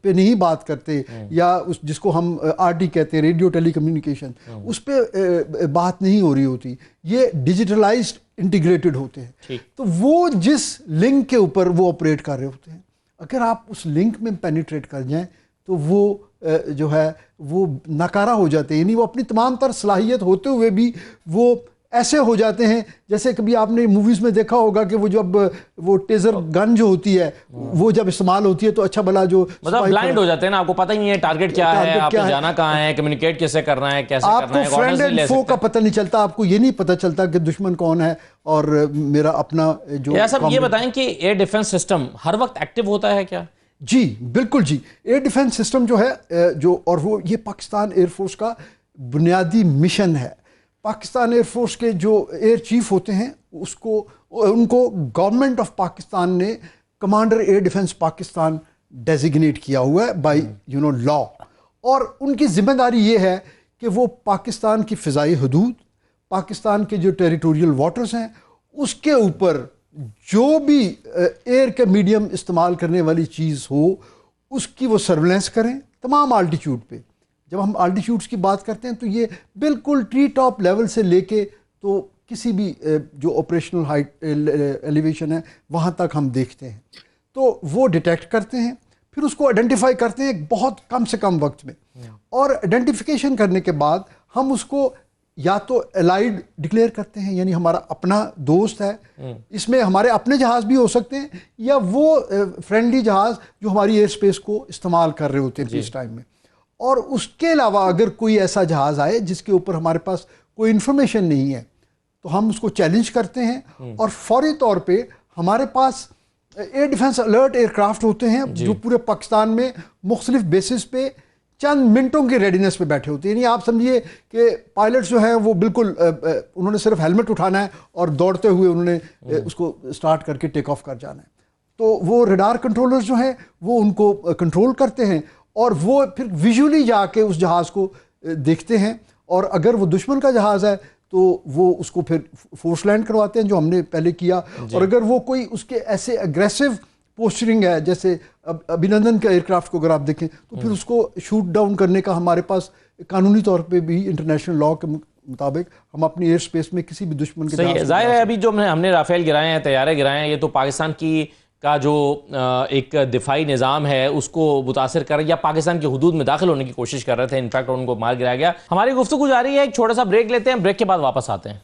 [SPEAKER 8] पे नहीं बात करते, या उस जिसको हम RT कहते हैं, रेडियो टेली कम्युनिकेशन, उस पर बात नहीं हो रही होती। ये डिजिटलाइज्ड इंटीग्रेटेड होते हैं। तो वो जिस लिंक के ऊपर वो ऑपरेट कर रहे होते हैं, अगर आप उस लिंक में पेनिट्रेट कर जाएं तो वो जो है वो नाकारा हो जाते हैं, यानी वो अपनी तमाम तर सलाहियत होते हुए भी वो ऐसे हो जाते हैं जैसे कभी आपने मूवीज़ में देखा होगा कि वो जब वो टेजर गन जो होती है वो जब इस्तेमाल होती है तो अच्छा भला जो
[SPEAKER 1] मतलब ब्लाइंड हो जाते हैं ना, आपको पता ही नहीं है टारगेट क्या है, आपको जाना कहाँ है, कम्युनिकेट कैसे करना है, कैसे करना है,
[SPEAKER 8] आपको फ्रेंड एंड फो का पता नहीं चलता, आपको ये नहीं पता चलता कि दुश्मन कौन है और मेरा अपना जो।
[SPEAKER 1] यार साहब ये बताएं कि एयर डिफेंस सिस्टम हर वक्त एक्टिव होता है क्या?
[SPEAKER 8] जी बिल्कुल जी, एयर डिफेंस सिस्टम जो है जो, और वो ये पाकिस्तान एयरफोर्स का बुनियादी मिशन है। पाकिस्तान एयरफोर्स के जो एयर चीफ होते हैं उनको गवर्नमेंट ऑफ पाकिस्तान ने commander air defence Pakistan designate किया हुआ है बाय लॉ, और उनकी जिम्मेदारी ये है कि वो पाकिस्तान की फ़िज़ाई हदूद, पाकिस्तान के जो टेरिटोरियल वाटर्स हैं उसके ऊपर जो भी एयर के मीडियम इस्तेमाल करने वाली चीज़ हो उसकी वो सर्वेलेंस करें तमाम आल्टीट्यूड पे। जब हम आल्टीट्यूड्स की बात करते हैं तो ये बिल्कुल ट्री टॉप लेवल से लेके तो किसी भी जो ऑपरेशनल हाइट एलिवेशन है वहाँ तक हम देखते हैं। तो वो डिटेक्ट करते हैं, फिर उसको आइडेंटिफाई करते हैं बहुत कम से कम वक्त में, और आइडेंटिफिकेशन करने के बाद हम उसको या तो एलाइड डिक्लेयर करते हैं, यानी हमारा अपना दोस्त है, इसमें हमारे अपने जहाज़ भी हो सकते हैं या वो फ्रेंडली जहाज़ जो हमारी एयर स्पेस को इस्तेमाल कर रहे होते हैं इस टाइम में। और उसके अलावा अगर कोई ऐसा जहाज़ आए जिसके ऊपर हमारे पास कोई इन्फॉर्मेशन नहीं है तो हम उसको चैलेंज करते हैं, और फौरी तौर पे हमारे पास एयर डिफेंस अलर्ट एयरक्राफ्ट होते हैं जो पूरे पाकिस्तान में मुख्तलिफ बेसिस पे चंद मिनटों की रेडीनेस पे बैठे होते हैं। यानी आप समझिए कि पायलट्स जो हैं वो बिल्कुल उन्होंने सिर्फ हेलमेट उठाना है और दौड़ते हुए उन्होंने उसको स्टार्ट करके टेक ऑफ कर जाना है। तो वो रडार कंट्रोलर्स जो हैं वो उनको कंट्रोल करते हैं और वो फिर विजुअली जाके उस जहाज़ को देखते हैं, और अगर वो दुश्मन का जहाज़ है तो वो उसको फिर फोर्स लैंड करवाते हैं जो हमने पहले किया, और अगर वो कोई उसके ऐसे अग्रेसिव पोस्चरिंग है जैसे अभिनंदन का एयरक्राफ्ट को अगर आप देखें तो फिर उसको शूट डाउन करने का हमारे पास कानूनी तौर पे भी इंटरनेशनल लॉ के मुताबिक हम अपनी एयर स्पेस में किसी भी दुश्मन के
[SPEAKER 1] सही जाहिर है। अभी जो हमने राफेल गिराए हैं, तैयारे गिराए हैं, ये तो पाकिस्तान की का जो एक दिफाई निज़ाम है उसको मुतासिर कर या पाकिस्तान की हुदूद में दाखिल होने की कोशिश कर रहे थे, इनफैक्ट उनको मार गिराया गया। हमारी गुफ्तगू जारी है, एक छोटा सा ब्रेक लेते हैं, ब्रेक के बाद वापस आते हैं।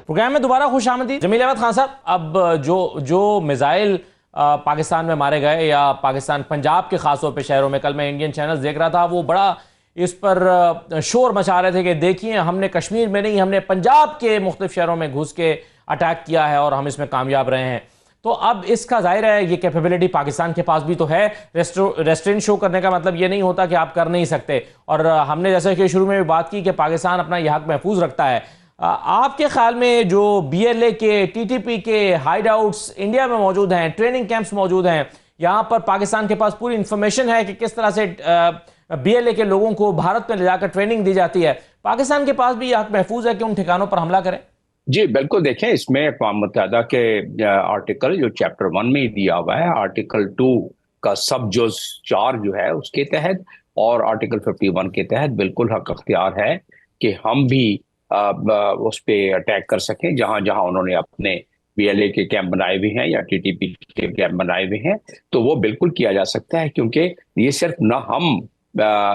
[SPEAKER 1] प्रोग्राम में दोबारा खुश आमदीद। जमील अहमद खान साहब, अब जो मिसाइल पाकिस्तान में मारे गए या पाकिस्तान पंजाब के खासतौर पे शहरों में, कल मैं इंडियन चैनल्स देख रहा था, वो बड़ा इस पर शोर मचा रहे थे कि देखिए हमने कश्मीर में नहीं, हमने पंजाब के मुख्तलिफ शहरों में घुस के अटैक किया है और हम इसमें कामयाब रहे हैं। तो अब इसका जाहिर है ये कैपेबिलिटी पाकिस्तान के पास भी तो है। रेस्ट्रेंट शो करने का मतलब ये नहीं होता कि आप कर नहीं सकते। और हमने जैसे कि शुरू में भी बात की कि पाकिस्तान अपना यह हक महफूज रखता है। आपके ख्याल में जो BLA के, TTP के हाइड आउट्स इंडिया में मौजूद हैं, ट्रेनिंग कैंप्स मौजूद हैं, यहाँ पर पाकिस्तान के पास पूरी इंफॉर्मेशन है कि किस तरह से BLA के लोगों को भारत में ले जाकर ट्रेनिंग दी जाती है, पाकिस्तान के पास भी यह हक महफूज है कि उन ठिकानों पर हमला करें?
[SPEAKER 6] जी बिल्कुल, देखें इसमें अक़वाम मुत्तहिदा के आर्टिकल जो चैप्टर 1 में ही दिया हुआ है, आर्टिकल 2 का सब जुज 4 जो है उसके तहत और आर्टिकल 51 के तहत बिल्कुल हक अख्तियार है कि हम भी उस पे अटैक कर सकें जहां जहां उन्होंने अपने BLA के कैंप बनाए हुए हैं या TTP के कैंप बनाए हुए हैं, तो वो बिल्कुल किया जा सकता है। क्योंकि ये सिर्फ न हम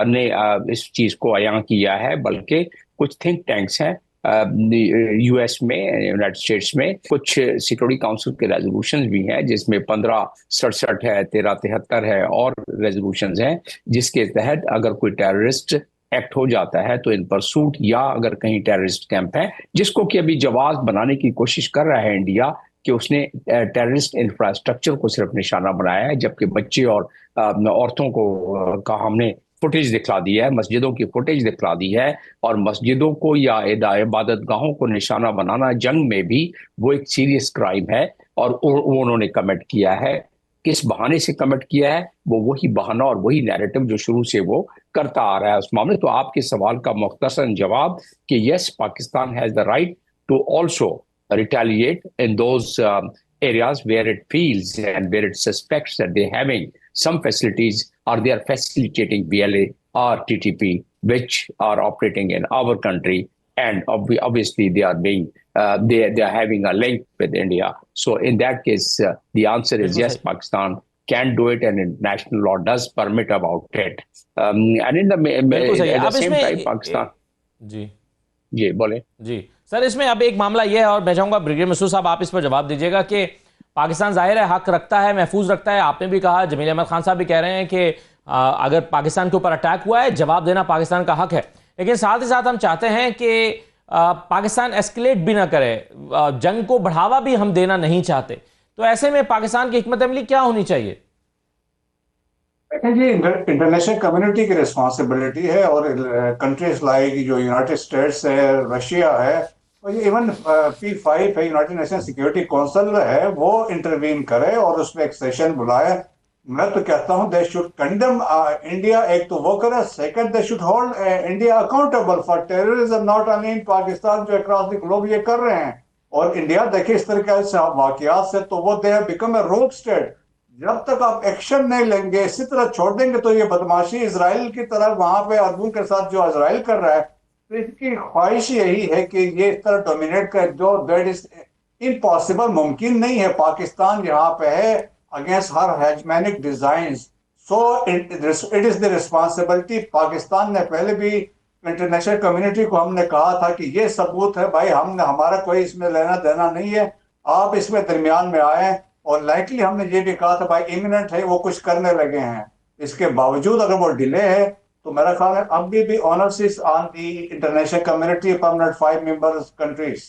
[SPEAKER 6] ने इस चीज को अयां किया है, बल्कि कुछ थिंक टैंक्स हैं US में, यूनाइटेड स्टेट्स में, कुछ सिक्योरिटी काउंसिल के रेजोल्यूशंस भी हैं जिसमें 1567 है, 1373 है और रेजोल्यूशंस हैं जिसके तहत अगर कोई टेररिस्ट एक्ट हो जाता है तो इन परसूट, या अगर कहीं टेररिस्ट कैंप है जिसको कि अभी जवाब बनाने की कोशिश कर रहा है इंडिया कि उसने टेररिस्ट इंफ्रास्ट्रक्चर को सिर्फ निशाना बनाया है, जबकि बच्चे और औरतों को का हमने फुटेज दिखला दी है, मस्जिदों की फुटेज दिखला दी है। और मस्जिदों को या इबादत गाहों को निशाना बनाना जंग में भी वो एक सीरियस क्राइम है और उन्होंने कमिट किया है। किस बहाने से कमिट किया है, वो वही बहाना और वही नैरेटिव जो शुरू से वो करता आ रहा है उस मामले। तो आपके सवाल का मुख्तसर जवाब कि yes, Pakistan has the right to also retaliate in those areas where it feels and where it suspects that they're having some facilities or they are facilitating BLA or TTP which are operating in our country, and obviously they are being they are having a link with India. So in that case the answer is yes, Pakistan can do it and international law does permit about it. And in the same time Pakistan जी बोले
[SPEAKER 1] जी sir, इसमें अब एक मामला यह है और मैं चाहूंगा ब्रिगेडियर मसूद साहब आप इस पर जवाब दीजिएगा कि पाकिस्तान जाहिर है हक रखता है, महफूज रखता है। आपने भी कहा, जमील अहमद खान साहब भी कह रहे हैं कि अगर पाकिस्तान के ऊपर अटैक हुआ है, जवाब देना पाकिस्तान का हक है, लेकिन साथ ही साथ हम चाहते हैं कि पाकिस्तान एस्केलेट भी ना करे, जंग को बढ़ावा भी हम देना नहीं चाहते। तो ऐसे में पाकिस्तान की हिकमत अमली क्या होनी चाहिए?
[SPEAKER 7] जी, इंटरनेशनल कम्युनिटी की रिस्पॉन्सिबिलिटी है और कंट्रीज लाइक जो यूनाइटेड स्टेट्स है, रशिया है और इवन P5 है, यूनाइटेड नेशन सिक्योरिटी काउंसिल है, वो इंटरवीन करे और उसमें एक सेशन बुलाए। मैं तो कहता हूं दे शुड कंडेम इंडिया, एक तो वो करे, second they should hold India accountable for terrorism, not only in Pakistan, जो अक्रॉस द ग्लोब ये कर रहे हैं। और इंडिया देखिए इस तरह के वाकयात से तो वो दे हैव बिकम ए रोग स्टेट। जब तक आप एक्शन नहीं लेंगे, इसी तरह छोड़ देंगे तो ये बदमाशी इजराइल की तरह वहां पे अरबों के साथ जो इजराइल कर रहा है, तो इसकी ख्वाहिश यही है कि ये इस तरह डोमिनेट करे, जो दैट इज इम्पॉसिबल, मुमकिन नहीं है। पाकिस्तान यहाँ पे है against her hegemonic designs, so it is the responsibility. Pakistan ने पहले भी इंटरनेशनल कम्युनिटी को हमने कहा था कि ये सबूत है भाई, हमारा कोई इसमें लेना देना नहीं है, आप इसमें दरमियान में आए। और लाइकली हमने ये भी कहा था भाई इमिनेंट है, वो कुछ करने लगे हैं। इसके बावजूद अगर वो डिले है तो मेरा ख्याल है अब भी honours is on the international community permanent 5 members countries.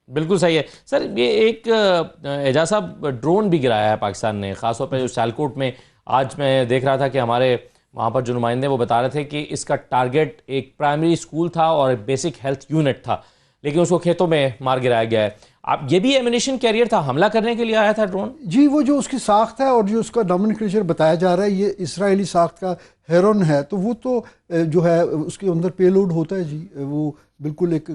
[SPEAKER 1] बिल्कुल सही है सर। ये एक एजाज साहब ड्रोन भी गिराया है पाकिस्तान ने, खासतौर पर जो सियालकोट में। आज मैं देख रहा था कि हमारे वहाँ पर जो नुमाइंदे वो बता रहे थे कि इसका टारगेट एक प्राइमरी स्कूल था और एक बेसिक हेल्थ यूनिट था, लेकिन उसको खेतों में मार गिराया गया है। आप ये भी एमिनेशन कैरियर था, हमला करने के लिए आया था ड्रोन?
[SPEAKER 8] जी, वो जो उसकी साख्त है और जो उसका नॉमेनक्लेचर बताया जा रहा है ये इसराइली साख्त का हेरोन है, तो वो तो जो है उसके अंदर पेलोड होता है जी, वो बिल्कुल एक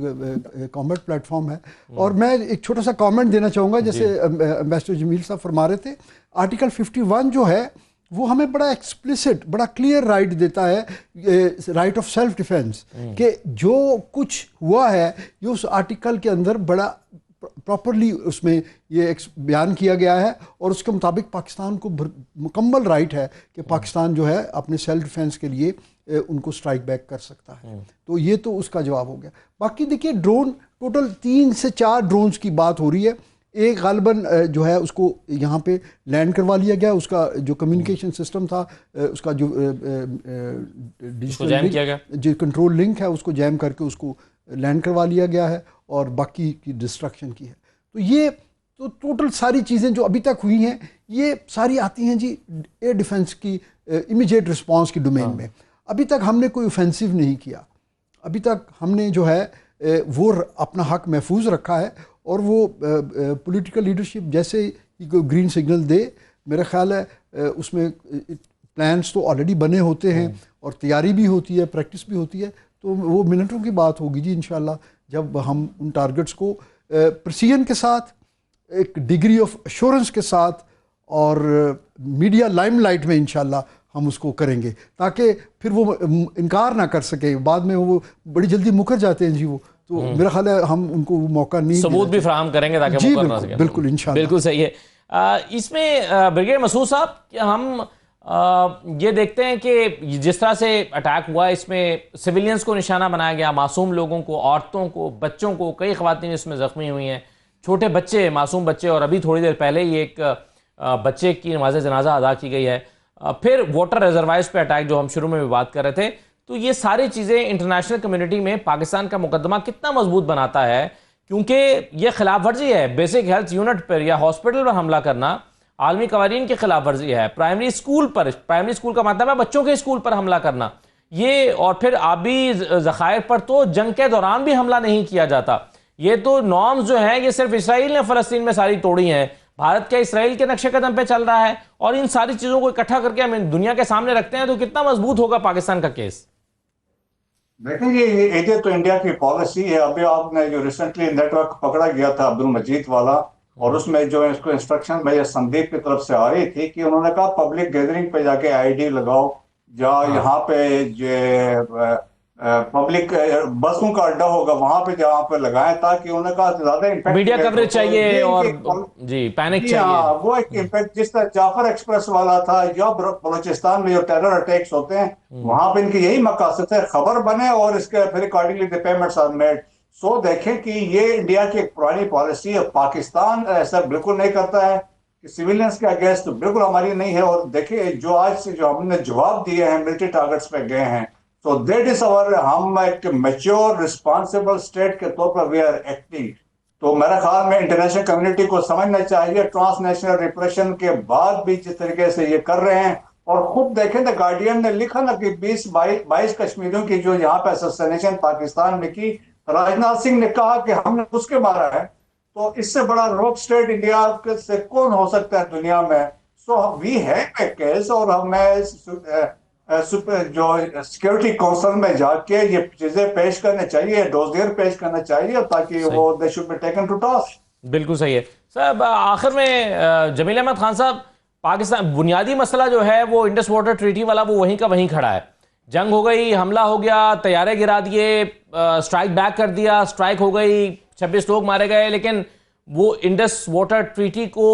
[SPEAKER 8] कॉम्बैट प्लेटफॉर्म है। और मैं एक छोटा सा कमेंट देना चाहूँगा, जैसे एम्बेसडर जमील साहब फरमा रहे थे, आर्टिकल 51 जो है वो हमें बड़ा एक्सप्लिसिट, बड़ा क्लियर राइट देता है, राइट ऑफ सेल्फ डिफेंस, कि जो कुछ हुआ है ये उस आर्टिकल के अंदर बड़ा प्रॉपरली उसमें ये बयान किया गया है और उसके मुताबिक पाकिस्तान को मुकम्मल राइट है कि पाकिस्तान जो है अपने सेल्फ डिफेंस के लिए उनको स्ट्राइक बैक कर सकता है। तो ये तो उसका जवाब हो गया। बाकी देखिए, ड्रोन टोटल 3 से 4 ड्रोन्स की बात हो रही है। एक गालिबन जो है उसको यहाँ पे लैंड करवा लिया गया, उसका जो कम्युनिकेशन सिस्टम था, उसका जो डिजिटल जो कंट्रोल लिंक है उसको जैम करके उसको लैंड करवा लिया गया है और बाकी की डिस्ट्रक्शन की है। तो ये तो टोटल सारी चीज़ें जो अभी तक हुई हैं ये सारी आती हैं जी एयर डिफेंस की इमीडिएट रिस्पांस की डोमेन में। अभी तक हमने कोई ऑफेंसिव नहीं किया, अभी तक हमने जो है वो अपना हक महफूज रखा है, और वो पॉलिटिकल लीडरशिप जैसे ही कोई ग्रीन सिग्नल दे, मेरा ख्याल है उसमें प्लान्स तो ऑलरेडी बने होते हैं और तैयारी भी होती है, प्रैक्टिस भी होती है, तो वो मिनटों की बात होगी जी इंशाल्लाह, जब हम उन टारगेट्स को प्रिसीजन के साथ, एक डिग्री ऑफ एश्योरेंस के साथ और मीडिया लाइमलाइट में इंशाल्लाह हम उसको करेंगे, ताकि फिर वो इनकार ना कर सके। बाद में वो बड़ी जल्दी मुकर जाते हैं जी वो, तो मेरा ख्याल है हम उनको वो मौका नहीं,
[SPEAKER 1] सबूत भी फराहम करेंगे ताकि
[SPEAKER 8] जी
[SPEAKER 1] मुकर ना सके।
[SPEAKER 8] बिल्कुल इंशाल्लाह,
[SPEAKER 1] बिल्कुल सही है। इसमें ब्रिगेडियर मसूद साहब, हम ये देखते हैं कि जिस तरह से अटैक हुआ इसमें सिविलियंस को निशाना बनाया गया, मासूम लोगों को, औरतों को, बच्चों को, कई ख़वातीन इसमें ज़ख्मी हुई हैं, छोटे बच्चे, मासूम बच्चे, और अभी थोड़ी देर पहले ही एक बच्चे की नमाज जनाजा अदा की गई है। फिर वाटर रिजर्वायर्स पे अटैक जो हम शुरू में भी बात कर रहे थे, तो ये सारी चीज़ें इंटरनेशनल कम्युनिटी में पाकिस्तान का मुकदमा कितना मजबूत बनाता है, क्योंकि ये खिलाफ वर्जी है बेसिक हेल्थ यूनिट पर या हॉस्पिटल पर हमला करना, आलमी कवानीन की खिलाफ वर्जी है, प्राइमरी स्कूल का मतलब है बच्चों के स्कूल पर हमला करना ये, और फिर आबी ज़खायर पर तो जंग के दौरान भी हमला नहीं किया जाता। ये तो नॉर्म्स जो हैं ये सिर्फ इसराइल ने फ़लस्तीन में सारी तोड़ी हैं, भारत क्या इसराइल के नक्शे कदम पे चल रहा है, और इन सारी चीज़ों को इकट्ठा करके हम दुनिया के सामने रखते हैं, तो कितना मजबूत होगा पाकिस्तान का केस।
[SPEAKER 7] देखिए ये तो इंडिया की पॉलिसी है। अभी आपने जो रिसेंटली नेटवर्क पकड़ा गया था अब्दुल मजीद वाला, और उसमें जो इसको इंस्ट्रक्शन भैया संदीप की तरफ से आ रही थी कि उन्होंने कहा पब्लिक गैदरिंग पे जाके आईडी लगाओ, या यहाँ पे जो पब्लिक बसों का अड्डा होगा वहां पे जहाँ पे लगाएं, ताकि उन्होंने कहा ज्यादा इम्पैक्ट
[SPEAKER 1] मीडिया कवरेज चाहिए और जी पैनिक चाहिए।
[SPEAKER 7] वो एक इम्पैक्ट जिस तरह जाफर एक्सप्रेस वाला था, या बलोचिस्तान में जो टेरर अटैक्स होते हैं वहां पे इनकी यही मकसद है, खबर बने और इसके फिर accordingly the payments are made. So देखें कि ये इंडिया की एक पुरानी पॉलिसी है। पाकिस्तान ऐसा बिल्कुल नहीं करता है कि सिविलियंस के अगेंस्ट, तो बिल्कुल हमारी नहीं है। और देखिए जो आज से जो हमने जवाब दिए हैं मिलिट्री टारगेट्स पे गए हैं, सो दैट इज अवर, हम एक मैच्योर रिस्पॉन्सिबल स्टेट के तौर पर वी आर एक्टिंग। तो मेरे ख्याल में इंटरनेशनल कम्युनिटी को समझना चाहिए, ट्रांसनेशनल रिप्रेशन के बाद भी जिस तरीके से ये कर रहे हैं, और खुद देखें द गार्डियन ने लिखा ना कि 22 कश्मीरियों की जो यहाँ पे असोसिनेशन पाकिस्तान में की, राजनाथ सिंह ने कहा कि हमने उसके मारा है, तो इससे बड़ा रोक स्टेट इंडिया से कौन हो सकता है दुनिया में। So we have a case, और हमें जो सिक्योरिटी काउंसिल में जाके ये चीजें पेश करने चाहिए, डोजियर पेश करना चाहिए, ताकि वो they should be taken to task.
[SPEAKER 1] बिल्कुल सही है साहब। आखिर में जमील अहमद खान साहब, पाकिस्तान बुनियादी मसला जो है वो इंडस वाटर ट्रीटी वाला वो वहीं का वहीं खड़ा है। जंग हो गई, हमला हो गया, तैयारे गिरा दिए, स्ट्राइक बैक कर दिया, स्ट्राइक हो गई, 26 लोग मारे गए, लेकिन वो इंडस वाटर ट्रीटी को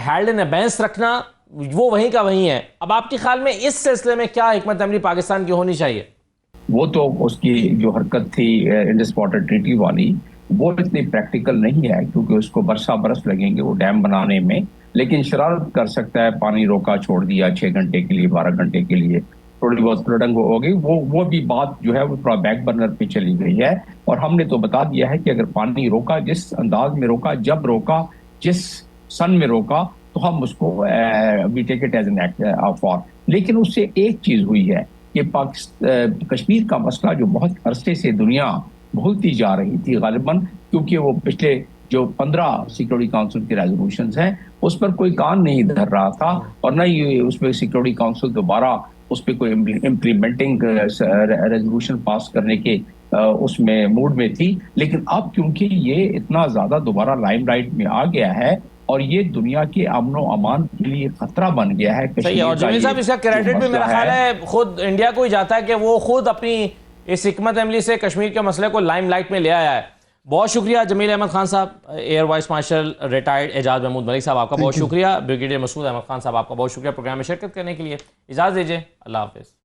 [SPEAKER 1] हेल्ड इन अबेंस रखना वो वहीं का वहीं है। अब आपके ख्याल में इस सिलसिले में क्या हिकमत अमली पाकिस्तान की होनी चाहिए?
[SPEAKER 6] वो तो उसकी जो हरकत थी इंडस वाटर ट्रीटी वाली, वो इतनी प्रैक्टिकल नहीं है, क्योंकि उसको बरस लगेंगे वो डैम बनाने में। लेकिन शरारत कर सकता है, पानी रोका छोड़ दिया 6 घंटे के लिए, 12 घंटे के लिए, थोड़ी बहुत फ्लडिंग हो गई, वो भी बात जो है वो थोड़ा बैक बर्नर पे चली गई है। और हमने तो बता दिया है कि अगर पानी रोका, जिस अंदाज में रोका, जब रोका, जिस सन में रोका, तो हम उसको we take it as an act of war. लेकिन उससे एक चीज हुई है कि कश्मीर का मसला जो बहुत अरसे से दुनिया भूलती जा रही थी गालिबन, क्योंकि वो पिछले जो 15 सिक्योरिटी काउंसिल के रेजोल्यूशंस हैं उस पर कोई कान नहीं धर रहा था, और न ही उसमें सिक्योरिटी काउंसिल दोबारा उस पर कोई इम्प्लीमेंटिंग रेजोल्यूशन पास करने के उसमें मूड में थी। लेकिन अब क्योंकि ये इतना ज्यादा दोबारा लाइमलाइट में आ गया है और ये दुनिया के अमन और अमान के लिए खतरा बन गया है।
[SPEAKER 1] सही है। और जमील साहब, इसका क्रेडिट भी मेरा ख्याल है खुद इंडिया को ही जाता है कि वो खुद अपनी इस हिकमत अमली से कश्मीर के मसले को लाइमलाइट में ले आया है। बहुत शुक्रिया जमील अहमद खान साहब, air vice marshal retired Ejaz Mahmood Malik साहब, आपका बहुत शुक्रिया। ब्रिगेडियर मसूद अहमद खान साहब, आपका बहुत शुक्रिया प्रोग्राम में शिरकत करने के लिए। इजाज़त दीजिए, अल्लाह हाफिज़।